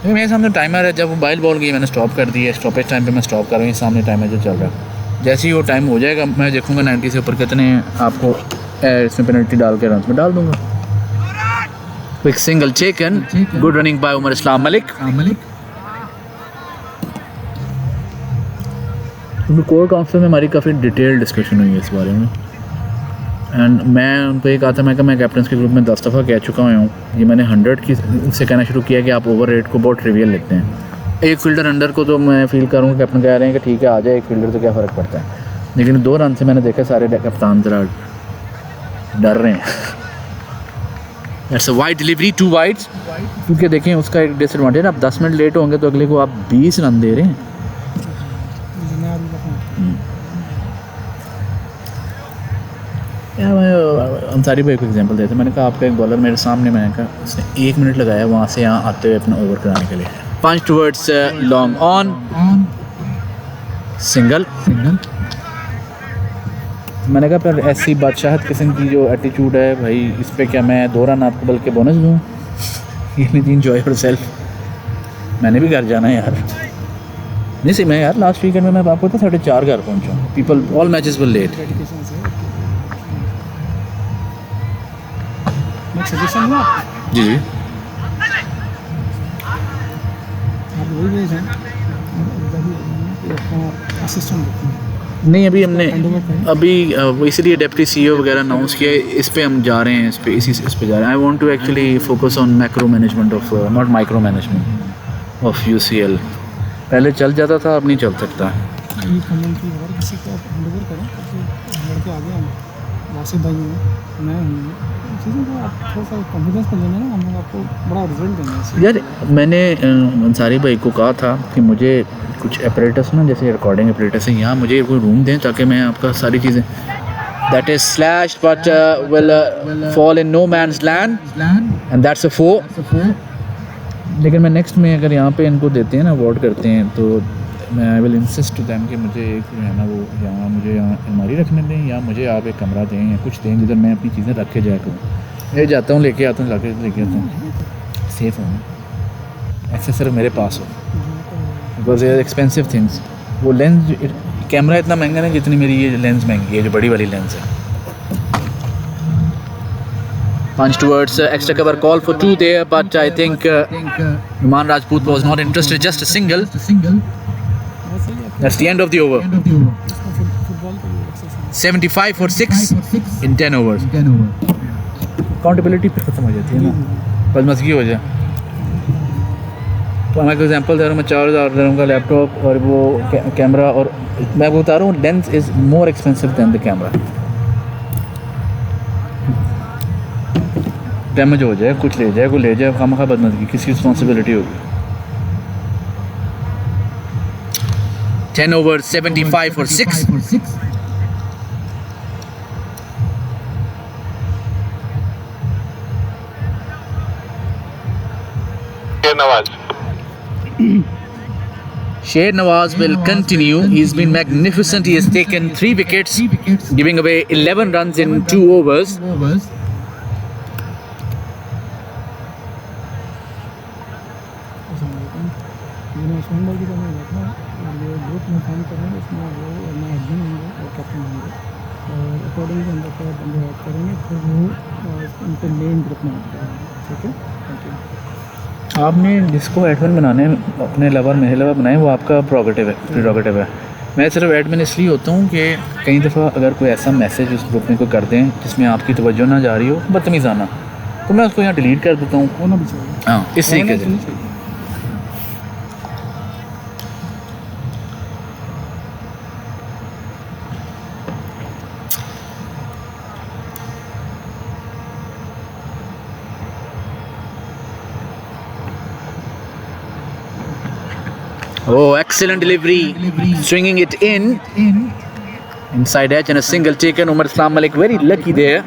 S1: मेरे सामने टाइमर है, जब मोबाइल बॉल गई मैंने स्टॉप कर दिया, स्टॉपेज टाइम पे मैं स्टॉप कर रहा हूँ, सामने टाइमर जो चल रहा है, जैसे ही वो टाइम हो जाएगा मैं देखूँगा 90 से ऊपर कितने आपको इसमें पेनल्टी डाल के रन में डाल दूँगा। Quick single taken, good running by Umar Islam Malik. Core council में हमारी काफ़ी डिटेल डिस्कशन हुई है इस बारे में, एंड मैं उनको ये कहा था, मैं कैप्टन के ग्रुप में 10 दफ़ा कह चुका हूँ, ये मैंने 100 की उससे कहना शुरू किया कि आप ओवर रेट को बहुत ट्रिवियल लेते हैं। एक फील्डर अंडर को तो मैं फील करूँगा, कैप्टन कह रहे हैं कि ठीक है आ जाए एक फील्डर, तो क्या फ़र्क पड़ता है, लेकिन 2 रन से मैंने देखा सारे कप्तान ज़रा डर रहे हैं। That's a wide delivery, 2 wides, क्योंकि देखें उसका एक डिसएडवांटेज, आप 10 मिनट लेट होंगे तो अगले को आप 20 रन दे रहे हैं। अंसारी भाई को एग्जांपल देते, मैंने कहा आपका एक बॉलर मेरे सामने, मैंने कहा उसने 1 मिनट लगाया वहाँ से यहाँ आते हुए अपना ओवर कराने के लिए। पंच टुवर्ड्स लॉन्ग ऑन, सिंगल। मैंने कहा पर ऐसी बादशाहत किस्म की जो एटीट्यूड है भाई, इस पर क्या मैं 2 रन आपको बल्कि बोनस दूँ? ये नहीं, एंजॉय योरसेल्फ, मैंने भी घर जाना है यार। नहीं सही, मैं यार लास्ट वीकेंड में मैं आपको तो 4:30 घर पहुँचा, पीपल ऑल मैचेस वर लेट।
S4: एक सजेशन दूँ आप
S1: जी जी।
S4: वही भेज हैं कि अपना असिस्टेंट रखें।
S1: नहीं अभी हमने
S4: हैंडओवर करें।
S1: अभी वो इसीलिए डेप्टी सीईओ वगैरह अनाउंस किया है, इस पे हम जा रहे हैं, इस पे इस पे जा रहे हैं। I want to actually focus on macro management of not micro management of UCL. पहले चल जाता था, अब नहीं चल सकता।
S4: ये कम्युनिटी और किसी को आप हैंडओवर करें ताकि लड़के आगे आए। वासिफ भाई हैं, मैं हूँ, चीज़ों को आप थोड़ा सा कॉन्फिडेंस पर लेना ना, हम लोग आपको बड़ा रिजल्ट देंगे इससे।
S1: यार मैंने अंसारी भाई को कहा था कि मुझे कुछ अपरेटस ना, जैसे रिकॉर्डिंग अपरेटस है, यहाँ मुझे कोई रूम दें ताकि मैं आपका सारी चीज़ें that is slash but will fall in no man's land and that's a 4। लेकिन मैं नेक्स्ट में अगर यहाँ पे इनको देते हैं ना, अवॉर्ड करते हैं, तो मैं I will insist to them कि मुझे एक जो है ना वो यहाँ मुझे यहाँ अलमारी रखने दें, या मुझे आप एक कमरा दें या कुछ दें जिधर मैं अपनी चीज़ें रख के जाया करूँ। मैं जाता हूँ, लेके आता हूँ, लेके आता हूँ, सेफ हूँ, ऐसे सिर्फ मेरे पास हो, बिकॉज ये एक्सपेंसिव थिंग्स। वो लेंस कैमरा इतना महंगा नहीं जितनी मेरी ये लेंस महंगी है, जो बड़ी वाली लेंस है। Punch towards extra cover call for 2 there, but I think Numan Rajput was not interested, just a single. That's the end of the over.
S4: Football का भी exercise
S1: 75 for 6 in 10 overs. Accountability पे खत्म हो जाती है ना, बदमज़गी हो जाए। तो मैं एक एग्जांपल दे रहा हूँ, मैं 4000 dirham का लैपटॉप और वो कैमरा, और मैं आपको बता रहा हूँ lens is more expensive than the camera. Damage हो जाए, कुछ ले जाए, कोई ले जाए, खामखा बदमज़गी, किसकी रिस्पॉन्सिबिलिटी होगी। 10 overs 75 for 6.
S2: Nawaz
S1: Sher Nawaz will continue. He's been magnificent. He has taken 3 wickets, giving away 11 runs in 2 overs.
S4: मैंने उस्मान भाई की तरह बैठा और ये ग्रुप में काम कर रहे हैं, उसमें वो और मैं एडमिन होंगे और कैप्टन होंगे, और अकॉर्डिंगली हम लोग का बंदे ऐड करेंगे, फिर वो उनको मेन ग्रुप में ऐड करेंगे। ठीक है, थैंक यू।
S1: आपने जिसको एडमिन बनाने अपने लवर मेरे लवर बनाए, वो आपका प्रोगेटिव है। मैं सिर्फ एडमिन इसलिए होता हूँ कि कई दफ़ा अगर कोई ऐसा मैसेज उस ग्रुप में कोई कर दें जिसमें आपकी तवज्जो ना जा रही हो, बदतमीज़ाना, तो मैं उसको यहाँ डिलीट कर देता हूँ।
S4: होना भी चाहिए,
S1: हाँ, इस तरीके से।
S4: चाहिए।
S1: Oh, excellent delivery. Swinging it in. Inside edge and a single taken. Umar Islam Malik very lucky there.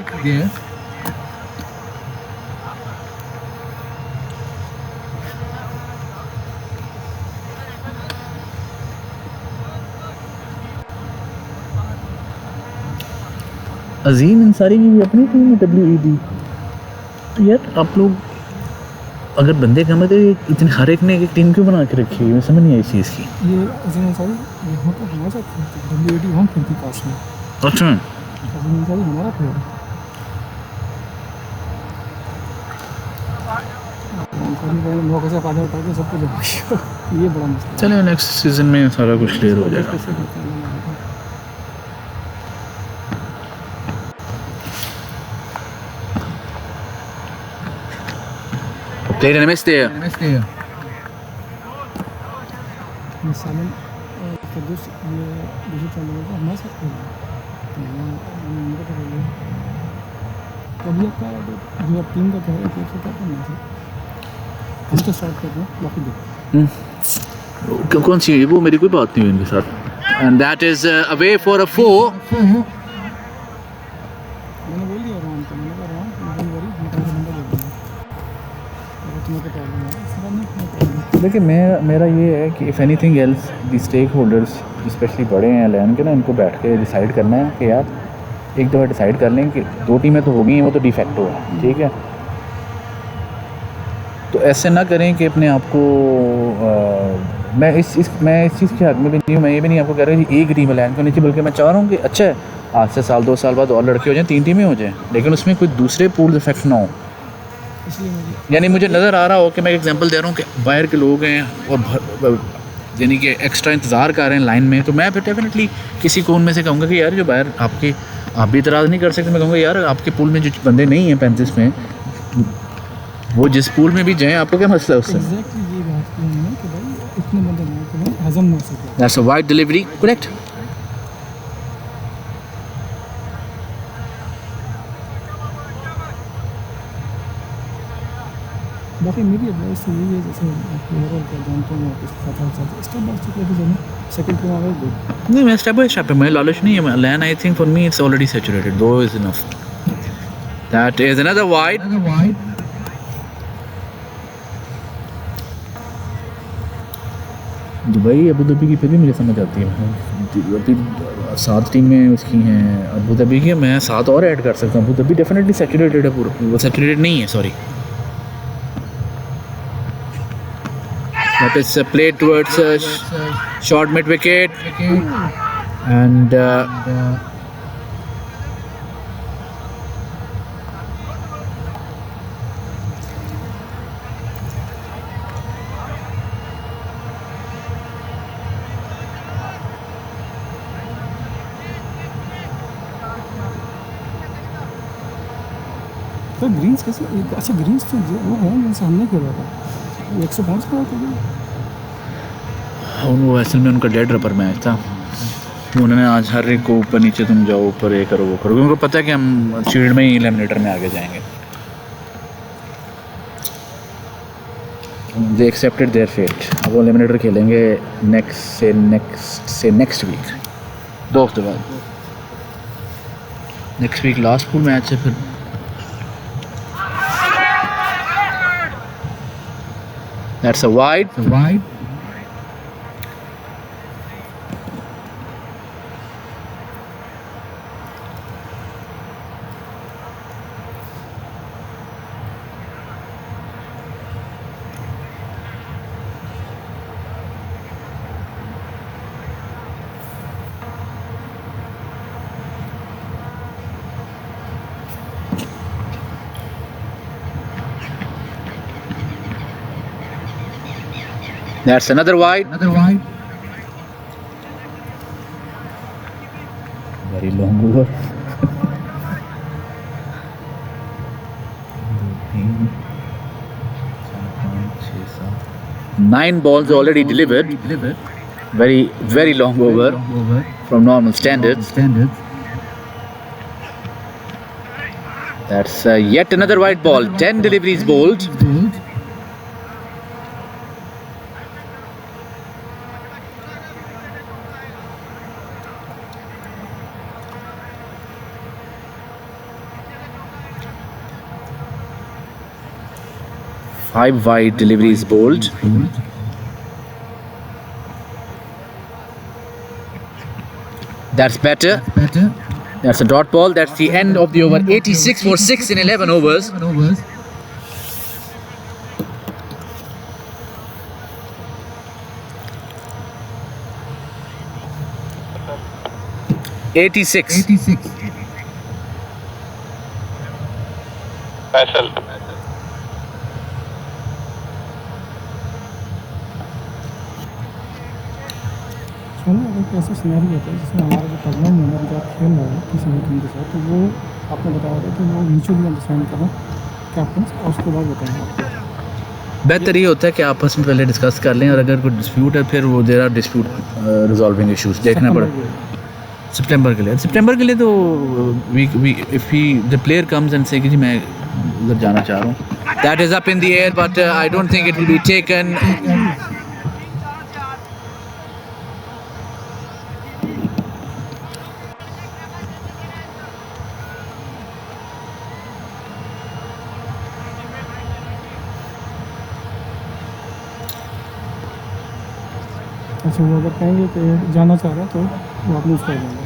S1: अजीम अंसारी की भी अपनी टीम है WED। तो यार आप लोग अगर बंदे कम है तो इतने हर एक ने एक टीम क्यों बना के रखी है, मैं समझ नहीं आई इस चीज़ की।
S4: ये अजीम अंसारी यहाँ पर हमारे साथ खेलती है, WAD वहाँ खेलती पास में।
S1: अच्छा,
S4: अजीम अंसारी हमारा प्लेयर है। अंसारी भाई ने मौके से फ़ायदा उठा के सबको जमा किया। ये बड़ा मसला है।
S1: चलो नेक्स्ट सीजन में सारा कुछ क्लियर हो जाएगा।
S4: कैसे करते हैं लोग।
S1: Played and missed there.
S4: ये सालन कद्दूस ये दूसरे चालू होगा हमारे साथ खेल रहा है। मेरे को बोलिए कभी आपका जो आप टीम का कह रहे थे क्या करना है, हम तो स्टार्ट कर रहे हैं, बाकी देखो।
S1: कौन सी है वो, मेरी कोई बात नहीं हुई इनके साथ। And that is away for a 4।
S4: मैंने बोल दिया रोहन को, मैंने कहा रोहन तुम वरी मैं तुम्हें नंबर दे दूँगा, अगर तुम्हें को प्रॉब्लम है इस बार नहीं तुम्हें प्रॉब्लम।
S1: देखिए मेरा ये है कि if anything else the stake holders specially बड़े हैं लैन के ना, इनको बैठ के डिसाइड करना है कि यार एक दफ़ा डिसाइड कर लें कि 2 टीमें तो हो गई हैं, वो तो डिफेक्टो है, ठीक है। तो ऐसे ना करें कि अपने आप को मैं इस चीज़ के हक में भी नहीं हूँ। मैं ये भी नहीं आपको कह रहा कि एक टीम है लैन के नीचे, बल्कि मैं चाह रहा हूँ कि अच्छा है आज से साल 2 साल बाद और लड़के हो जाएं, 3 टीमें हो जाएं, लेकिन उसमें कोई दूसरे पूल इफेक्ट ना हो
S4: इसलिए मुझे
S1: यानी मुझे नज़र आ रहा हो कि मैं एग्जांपल दे रहा हूँ कि बाहर के लोग हैं और यानी कि एक्स्ट्रा इंतज़ार कर रहे हैं लाइन में, तो मैं फिर डेफिनेटली किसी को उनमें से कहूँगा कि यार जो बाहर आपके, आप भी इतराज़ नहीं कर सकते, मैं कहूँगा यार आपके पूल में जो बंदे नहीं हैं 35 में, वो जिस पूल में भी जाएँ, आपको क्या मसला है उससे?
S4: एग्जैक्टली ये बात की हमने कि भाई इतने बंदे नहीं कि भाई हजम नहीं हो सके।
S1: That's a wide delivery, correct.
S4: बाकी मेरी एडवाइस तो यही है, जैसे ओवरऑल कर जानते हैं आप इसके साथ स्टेप बाय स्टेप लेके जाना, सेकंड को आगे गुड।
S1: नहीं, मैं स्टेप बाय स्टेप, मैं लालच नहीं है, लैन I think for me it's already saturated, two is enough. That is another wide. Dubai Abu Dhabi की फिर भी मुझे समझ आती है, अभी 7 टीमें उसकी हैं अबू धाबी की, मैं 7 और ऐड कर सकता हूँ। अबू धाबी डेफिनेटली सैचुरेटेड है पूरा, वो सैचुरेटेड नहीं है, sorry, that is played towards short mid wicket and
S4: तो ग्रीन्स कैसे, अच्छा ग्रीन्स तो वो है जिनसे हमने खेला था 105 का होता है।
S1: वो असल में उनका डेड रबर मैच था, उन्होंने आज हर एक को ऊपर नीचे तुम जाओ, ऊपर ये करो वो करो, उनको पता है कि हम शील्ड में ही एलिमिनेटर में आगे जाएंगे। They accepted their fate. अब वो एलिमिनेटर खेलेंगे नेक्स्ट वीक, 2 हफ्ते बाद, next week last pool match है फिर। That's a wide. That's another wide. Very long over. 9 balls already delivered. Very long over from normal standards. That's yet another wide ball. 10 deliveries bowled. Five wide deliveries bowled. That's better. That's a dot ball. That's the end of the over. 86 for 6 in 11 overs. 86.
S2: Faisal
S4: सुनो, अगर ऐसा scenario होता है जिसमें हमारा जो tournament member जो खेल रहा है किसी भी टीम के साथ, तो वो आपने बताया था कि वो म्यूचुअली अंडरस्टैंड करें कैप्टन, और उसके बाद बताएंगे आपको।
S1: बेहतर ये होता है कि आपस में पहले डिस्कस कर लें, और अगर कोई डिस्प्यूट है फिर वो there are dispute resolving issues देखना पड़ा सितंबर के लिए तो if he the player comes and say कि जी मैं उधर जाना चाह रहा हूँ, that is up in the air, but I don't think it will be taken.
S4: अच्छा, वो अगर कहेंगे कि जाना चाह रहा है तो वो आप मूव कर देंगे।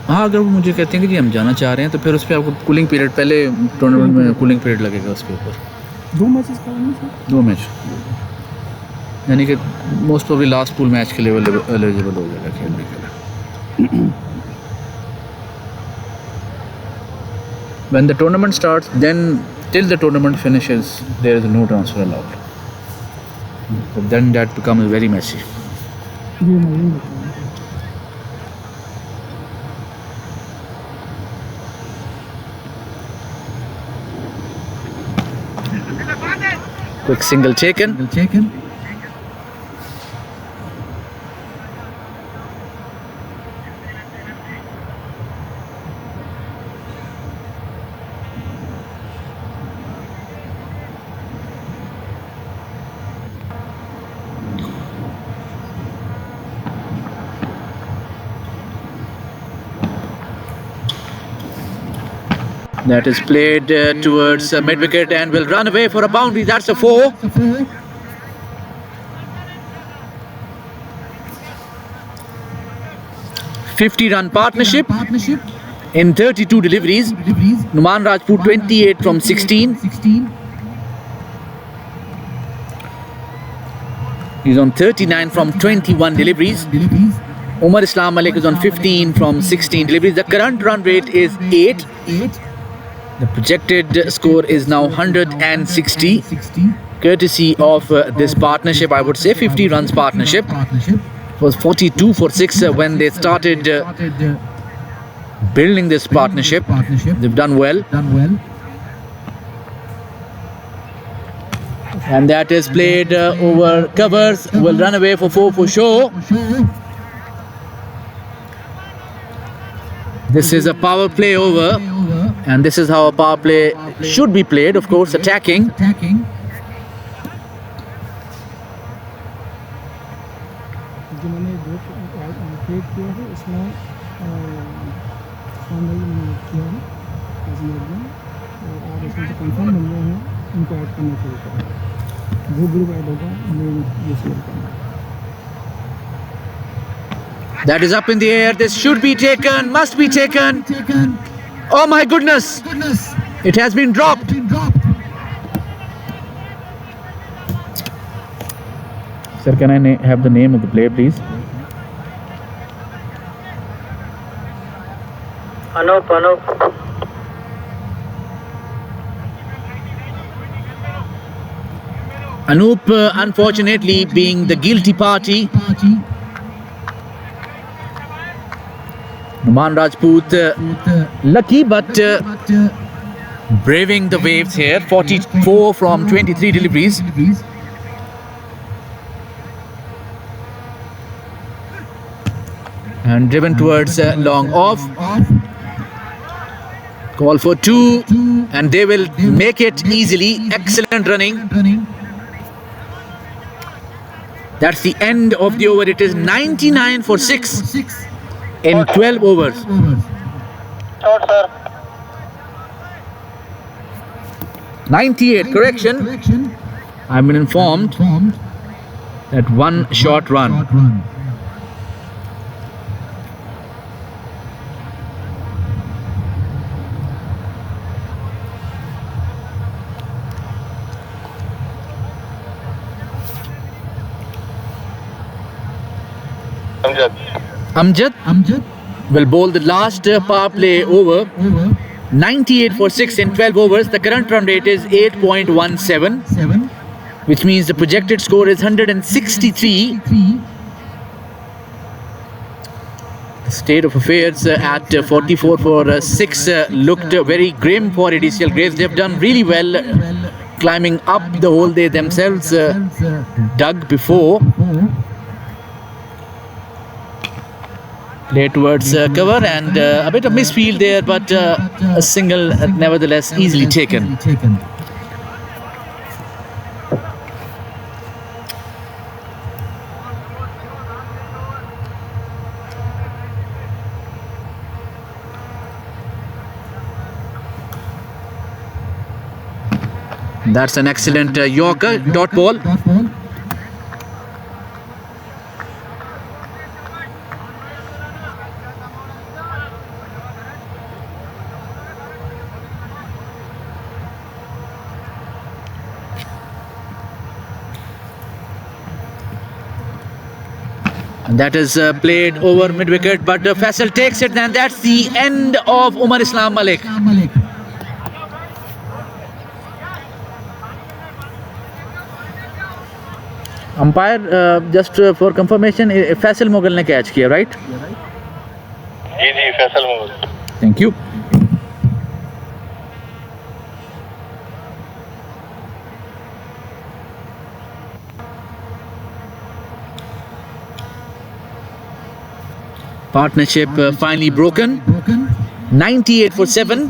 S1: हाँ, अगर वो मुझे कहते हैं कि जी हम जाना चाह रहे हैं, तो फिर उस पर आपको कूलिंग पीरियड, पहले टूर्नामेंट में कूलिंग पीरियड लगेगा उसके ऊपर।
S4: 2 मैचेस करेंगे सर?
S1: 2 मैच, यानी कि most probably last pool match के लिए एलिजिबल हो जाएगा खेलने के लिए। When the tournament starts, then till the tournament finishes, there is no transfer allowed. But then that becomes very messy.
S4: ये मैं नहीं बताऊँ
S1: Quick single taken. That is played towards mid-wicket and will run away for a boundary. That's a 4. $50-run partnership in 32 deliveries. Numan Rajput 28 from 16. He's on 39 from 21 deliveries. Umar Islam Malik is on 15 from 16 deliveries. The current run rate is 8. The projected score is now 160, courtesy of this partnership. I would say 50 runs partnership. It was 42 for 6 when they started building this partnership. They've done well. And that is played over covers. Will run away for 4 for sure. This is a power play over, and this is how a power play should be played, of course, attacking.
S4: जो मैंने दो trade किया है उसमें शानदार मैंने किया है और इसमें जो कंफर्म बन गए हैं उनको ऐड करना शुरू करें वो ग्रुप ऐड होगा ये शेयर करना
S1: That is up in the air. This should be taken, must be taken. Oh my goodness! It has been dropped. Sir, can I have the name of the player, please?
S5: Anup.
S1: Anup, unfortunately, being the guilty party. Numan Rajput, lucky but braving the waves here. 44 from 23 deliveries. And driven towards long off. Call for 2, and they will make it easily. Excellent running. That's the end of the over. It is 99 for 6 in 12 overs.
S5: Short, sir.
S1: 98, correction. I've been informed that one short run. Amjad will bowl the last power play over. 98 for 6 in 12 overs. The current run rate is 8.17, which means the projected score is 163. The state of affairs at 44 for 6 looked very grim for ADCL Graves. They've done really well climbing up the hole they themselves dug before. Play towards cover and a bit of misfield there, but a single nevertheless easily taken. That's an excellent Yorker dot ball. And that is played over mid-wicket, but Faisal takes it, and that's the end of Umar Islam Malik. Umpire just for confirmation Faisal Mughal ने catch किया, right?
S2: जी जी, Faisal Mughal.
S1: Thank you. Partnership finally broken. 98 for 7.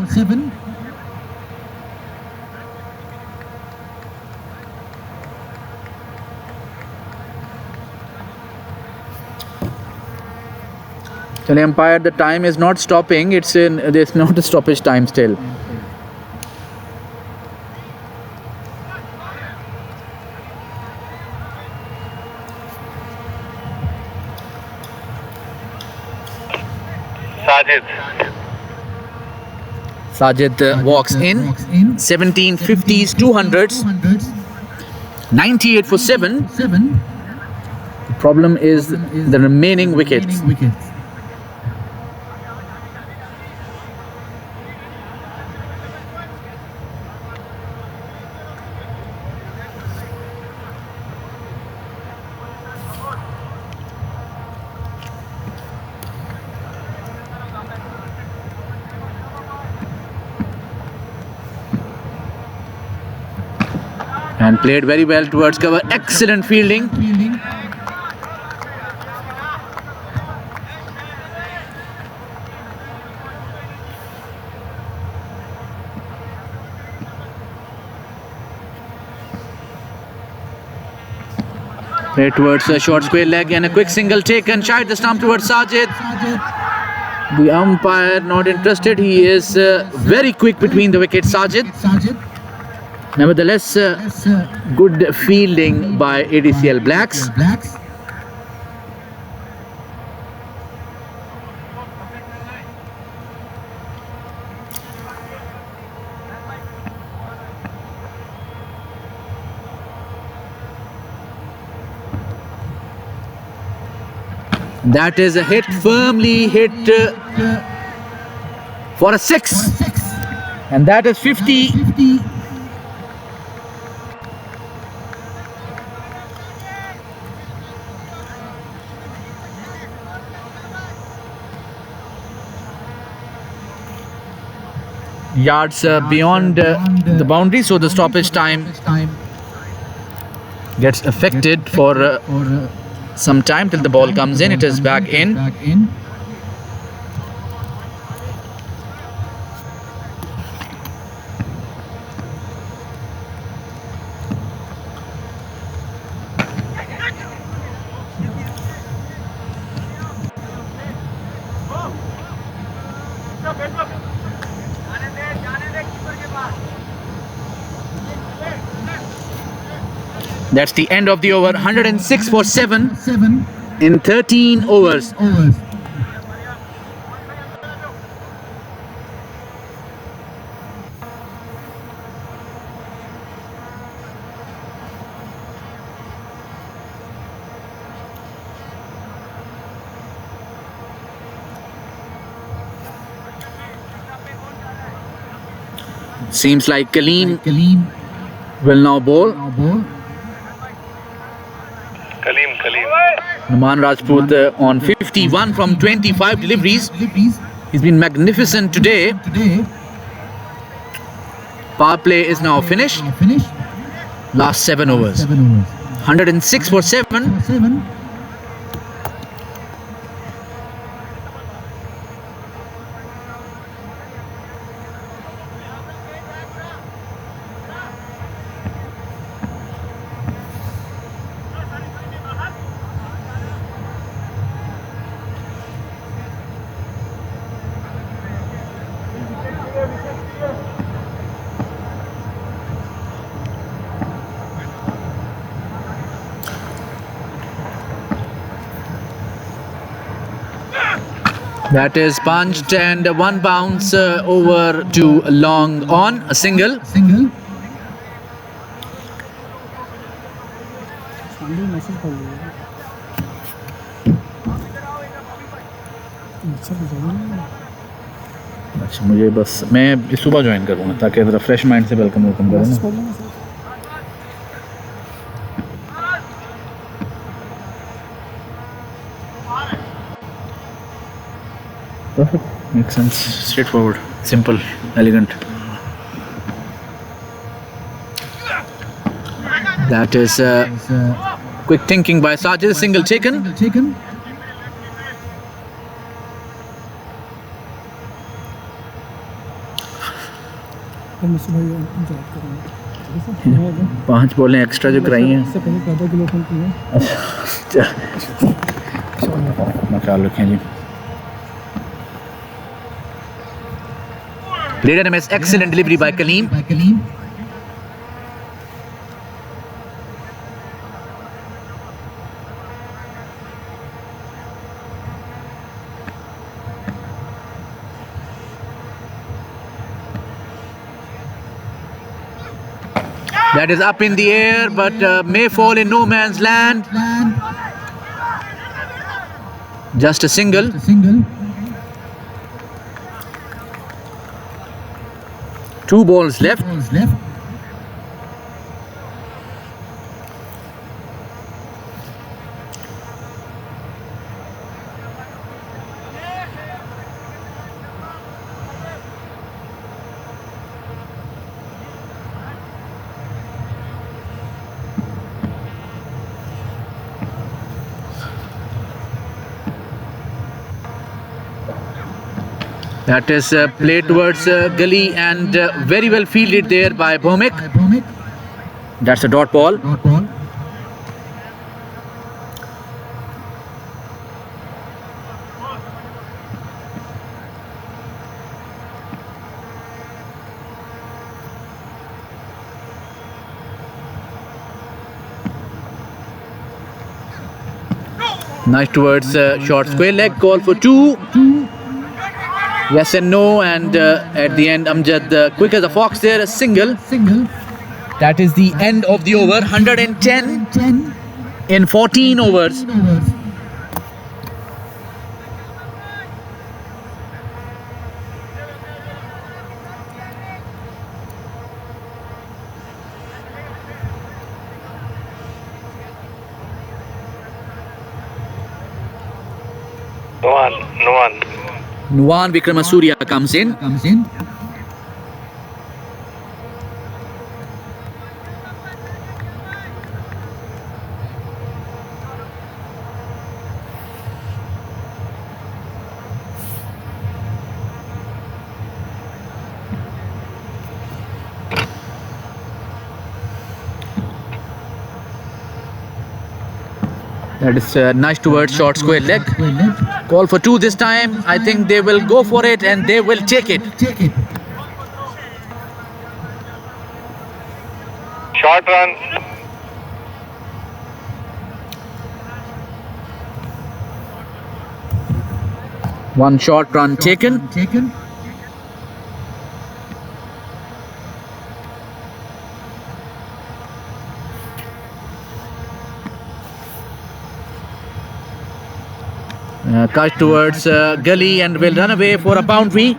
S1: Tell umpire the time is not stopping. There's not a stoppage time still. Sajid walks in. 17 50s, 200s. 98 for 7. The problem is the remaining wickets. And played very well towards cover. Excellent fielding. Played towards a short square leg and a quick single taken. Shied the stump towards Sajid. The umpire not interested. He is very quick between the wickets, Sajid. Nevertheless, good fielding by ADCL Blacks. That is a hit, firmly hit for a 6. And that is 50. Yards beyond the boundary, so the stoppage time gets affected for some time till the ball comes in. It is back in. That's the end of the over. 106 for 7 in 13 overs. Seems like Kaleem will now bowl. Numan Rajput on 51 from 25 deliveries. He's been magnificent today. Power play is now finished. Last 7 overs. 106 for 7. That is punched and one bounce over to long on, a single. अच्छा, मुझे बस मैं सुबह join करूँगा ताकि ज़रा fresh mind से welcome करूँ ना। Perfect. Makes sense. Straightforward, simple, elegant. That is quick thinking by Sajid. Single taken.
S4: तो मुझसे भाई जॉब करूँगा
S1: 5 बॉलें एक्स्ट्रा जो कराई हैं।
S4: इससे पहले ज़्यादा किलो फोन किए
S1: अपना ख्याल रखें जी। Played a miss. Excellent delivery by Kaleem. That is up in the air, but may fall in no man's land. Just a single. Two balls left. That is played towards gully and very well fielded there by Bhomik. That's a dot ball. Nice towards short square leg. Call for 2. Yes and no, and at the end Amjad quick as a fox there, a single. That is the end of the over. 110 in 14 overs.
S2: No one.
S1: Nuwan Vikramasuriya comes in. That is nice towards short square leg. Call for 2 this time. I think they will go for it and they will take it.
S2: Short run.
S1: One short run taken. Cut towards gully and will run away for a boundary.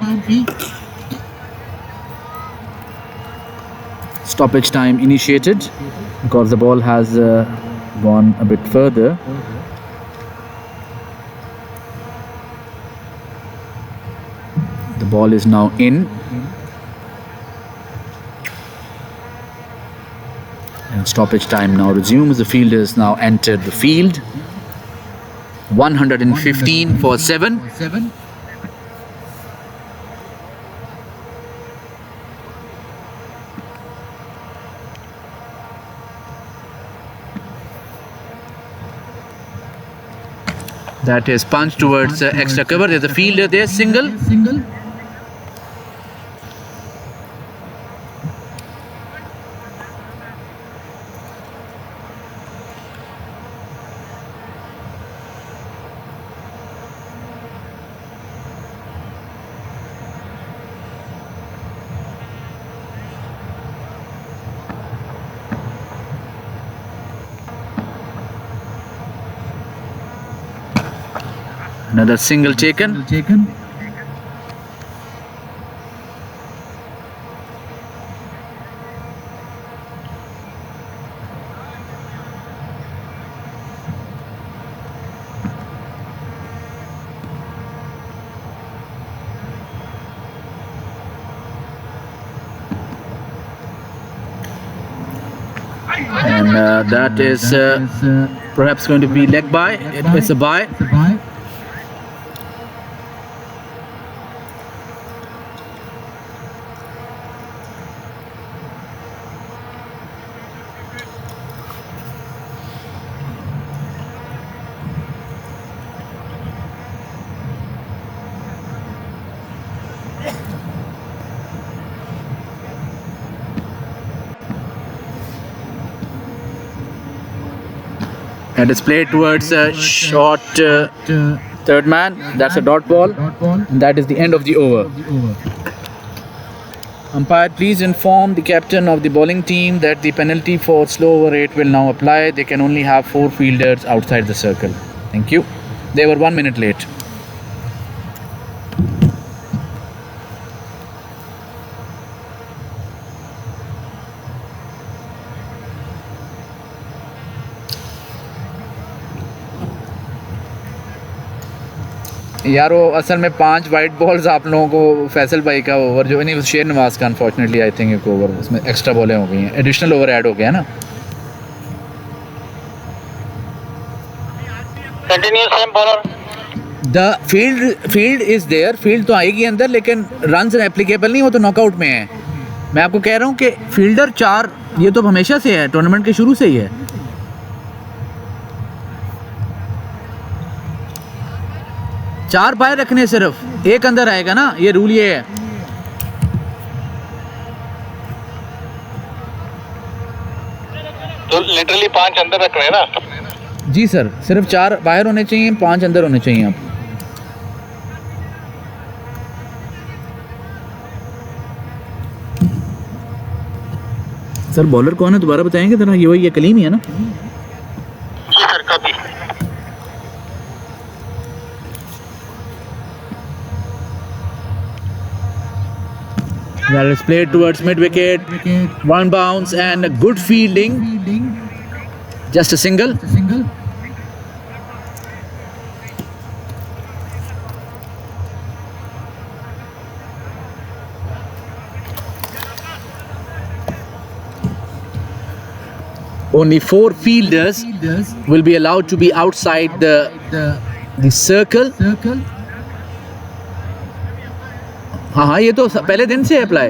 S1: Stoppage time initiated because the ball has gone a bit further. The ball is now in. And stoppage time now resumes. The fielders now entered the field. 115 for 7. That is punch towards extra cover. There's a fielder there, single. Another single taken. and that is perhaps going to be leg by. It's a bye. And it's played towards a short third man. That's a dot ball. And that is the end of the over. Umpire, please inform the captain of the bowling team that the penalty for slow over 8 will now apply. They can only have 4 fielders outside the circle. Thank you. They were 1 minute late. यार वो असल में 5 white balls आप लोगों को फैसल भाई का over जो नहीं शेर नवाज का अनफॉर्चुनेटली आई थिंक एक ओवर उसमें एक्स्ट्रा बॉलें हो गई हैं, एडिशनल ओवर ऐड हो गया ना.
S5: Continue same bowler.
S1: The field is there, field तो आएगी अंदर लेकिन रन्स एप्लीकेबल नहीं, वो तो नॉकआउट में है. मैं आपको कह रहा हूँ कि फील्डर 4 ये तो हमेशा से है, टूर्नामेंट के शुरू से ही है. 4 बाय रखने सिर्फ, 1 अंदर आएगा ना, ये रूल ये है.
S2: तो लिटरली 5 अंदर रख रहे हैं ना.
S1: जी सर, सिर्फ 4 बाहर होने चाहिए, 5 अंदर होने चाहिए. आप सर बॉलर कौन है दोबारा बताएंगे जरा. ये वही है, कलीम ही है ना.
S2: जी सर, कभी
S1: That is played towards mid wicket. 1 bounce and a good fielding. Just a single. Only 4 fielders will be allowed to be outside the circle. हाँ ये तो पहले दिन से apply.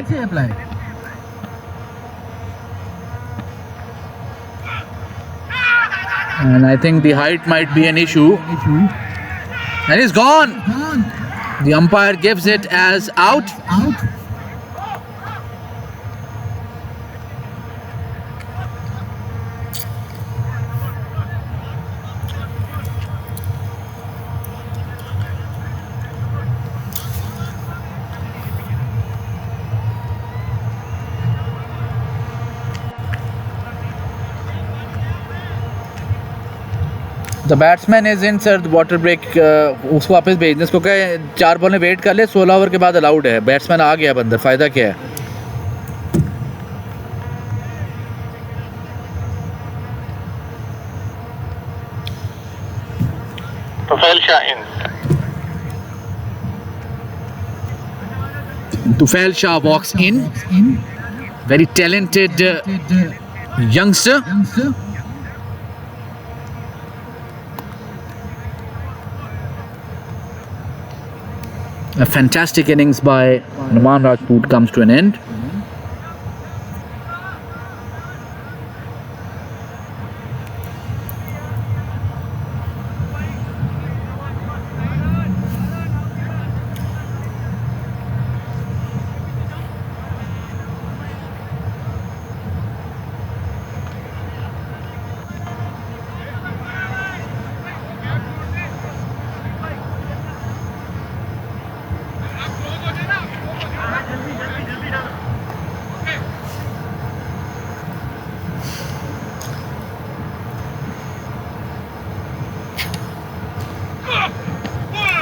S1: And I think the height might be an issue. And he's gone. The umpire gives it as out. The batsman is in sir, the water break. उसको वापस भेज दें, उसको कहे 4 बॉल में वेट कर ले, 16 ओवर के बाद अलाउड है. बैट्समैन आ गया अब अंदर, फ़ायदा क्या है.
S2: तुफैल शाह इन.
S1: Tufail Shah walks in. Very talented youngster. A fantastic innings by Numan Rajput comes to an end.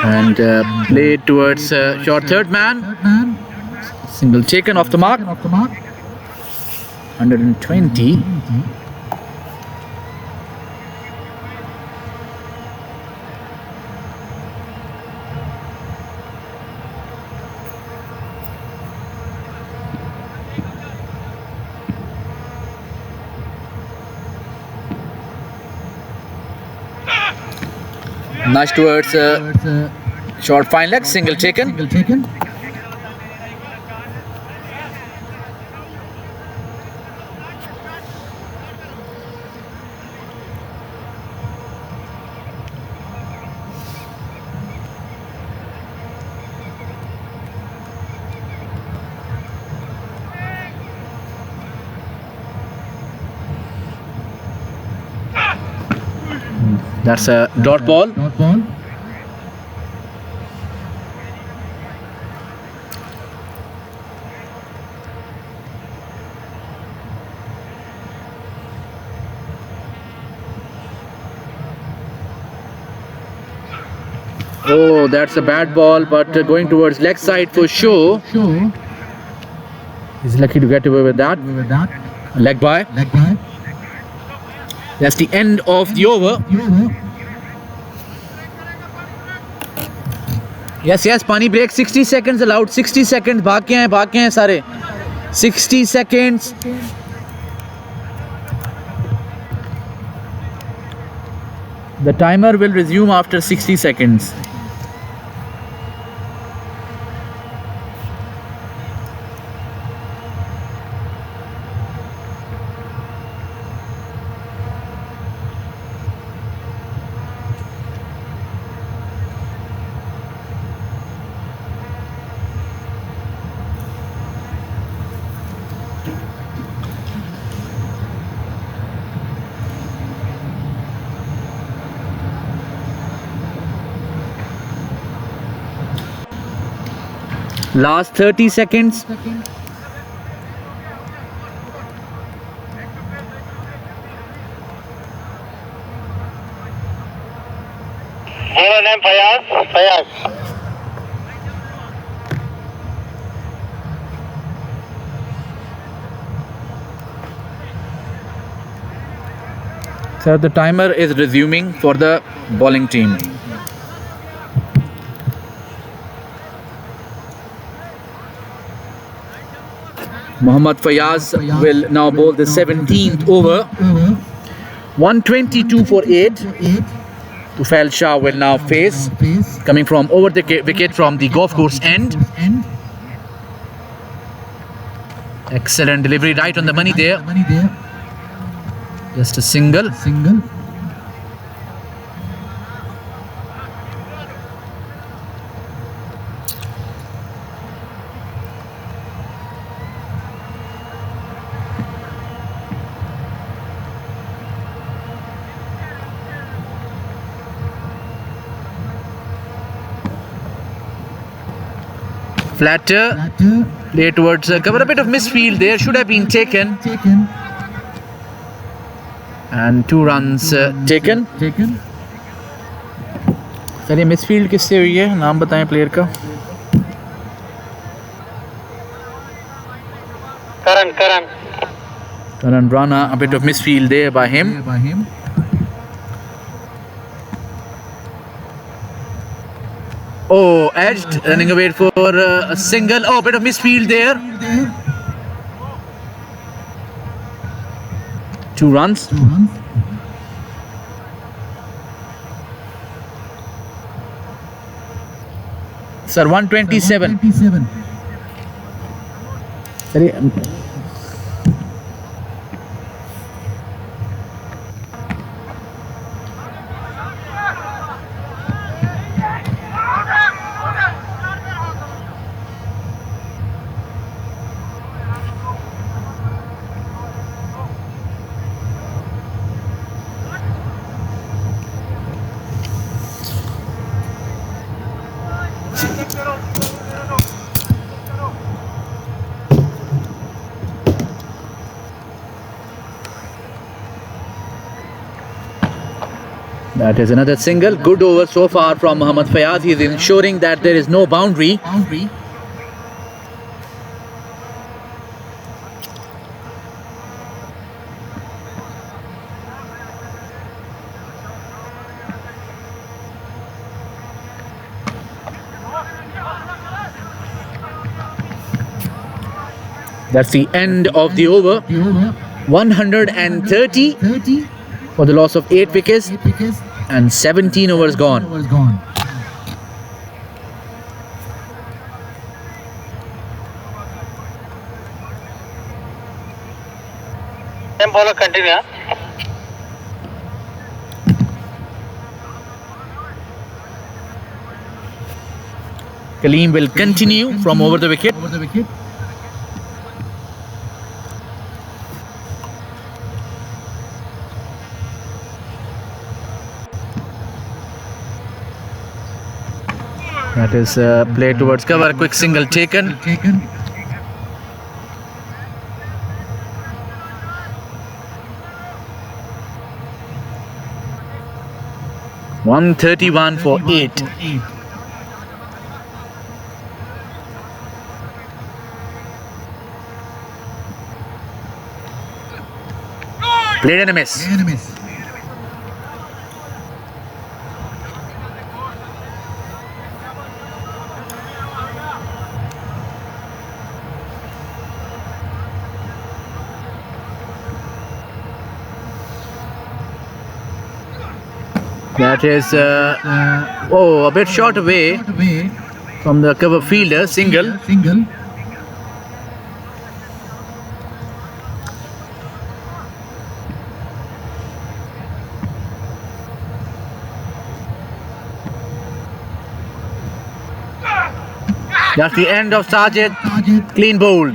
S1: And played towards short third man. Single taken off the mark. 120. Nice towards short fine leg, single taken. That's a dot ball. Oh, that's a bad ball, but going towards leg side for sure. He's lucky to get away with that. Leg by. That's the end of the over. Yes, pani break. 60 seconds allowed. 60 seconds. भाग के हैं सारे. 60 seconds. The timer will resume after 60 seconds. Last 30 seconds.
S5: Bowler name Fayaz.
S1: So the timer is resuming for the bowling team. Mohammad Fayaz will now bowl the 17th over. 122 for 8. Tufail Shah will now face, coming from over the wicket from the golf course end. Excellent delivery, right on the money there. Just a single. Flatter, play towards cover, a bit of misfield there, should have been taken. And 2 runs taken. चलिए misfield किससे हुई है, नाम बताएं player का. Karan Rana, a bit of misfield there by him. Oh, edged, running away for a single. Oh, a bit of misfield there. 2 runs. Sir, 127. Sorry. That is another single. Good over so far from Mohammad Fayaz. He is ensuring that there is no boundary. That's the end of the over. 130 for the loss of 8 wickets. and 17 overs gone.
S5: Same bowler continue.
S1: Kaleem will continue from over the wicket. That is play towards cover. A quick single taken. 131 for 8. Played and a miss. That is a bit short away from the cover fielder. Single. That's the end of Sajid. Clean bowl.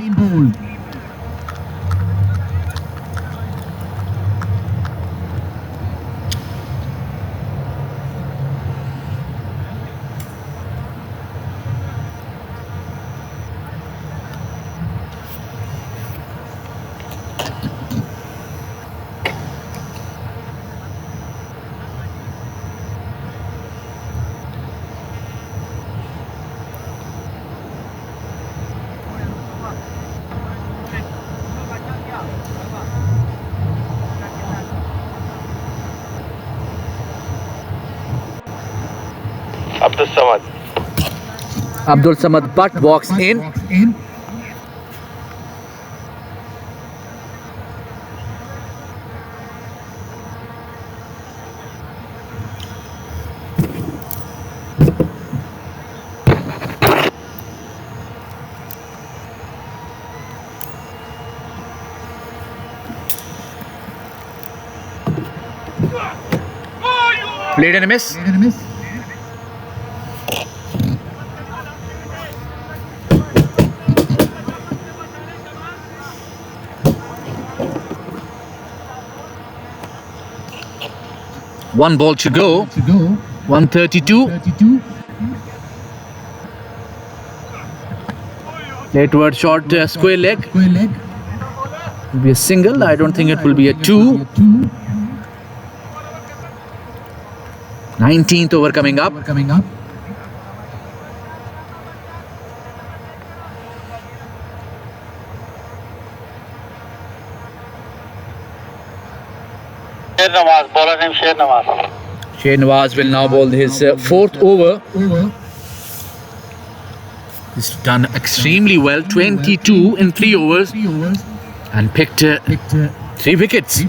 S1: Abdul Samad Butt walks in. Played and a miss. One ball to go. 132. Play towards short square leg. Will be a single. I don't think it will be a two. 19th over coming up.
S5: Sher Nawaz, bowler name Sher Nawaz.
S1: Sher Nawaz will now bowl his fourth over. He's done extremely well. 22 in 3 overs and picked 3 wickets.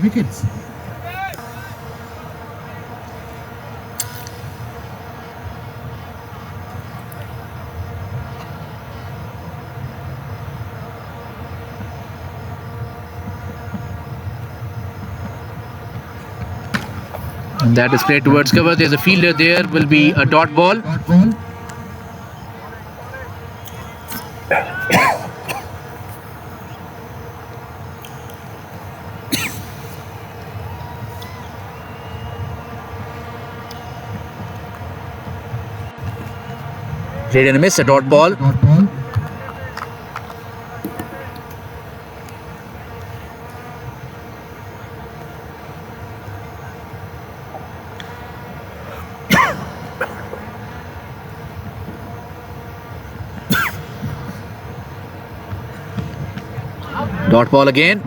S1: And that is played towards cover. There's a fielder there. Will be a dot ball. Played and a miss. A dot ball. Dot ball again.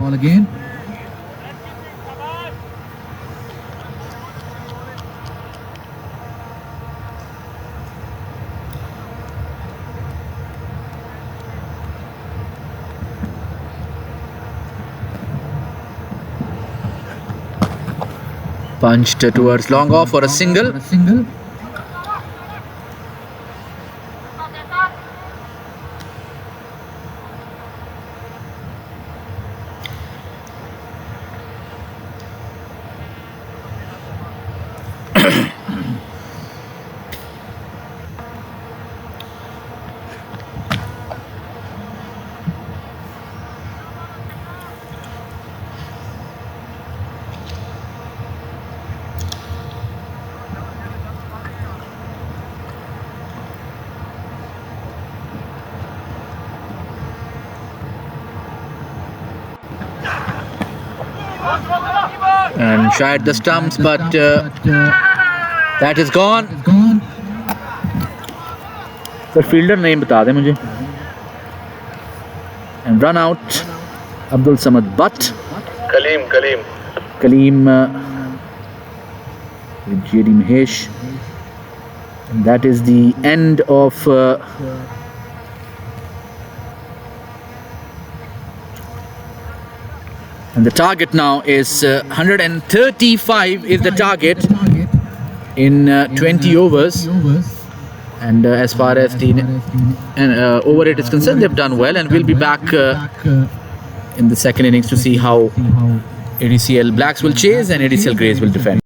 S1: Punched towards long off for a single. And shied the stumps, but that is gone. The fielder name बता दे मुझे. And run out. Abdul Samad Butt. Kaleem with JD Mahesh. And that is the end of and the target now is 135 is the target in 20 overs. And as far as the over rate is concerned, they've done well, and we'll be back in the second innings to see how ADCL Blacks will chase and ADCL Greys will defend.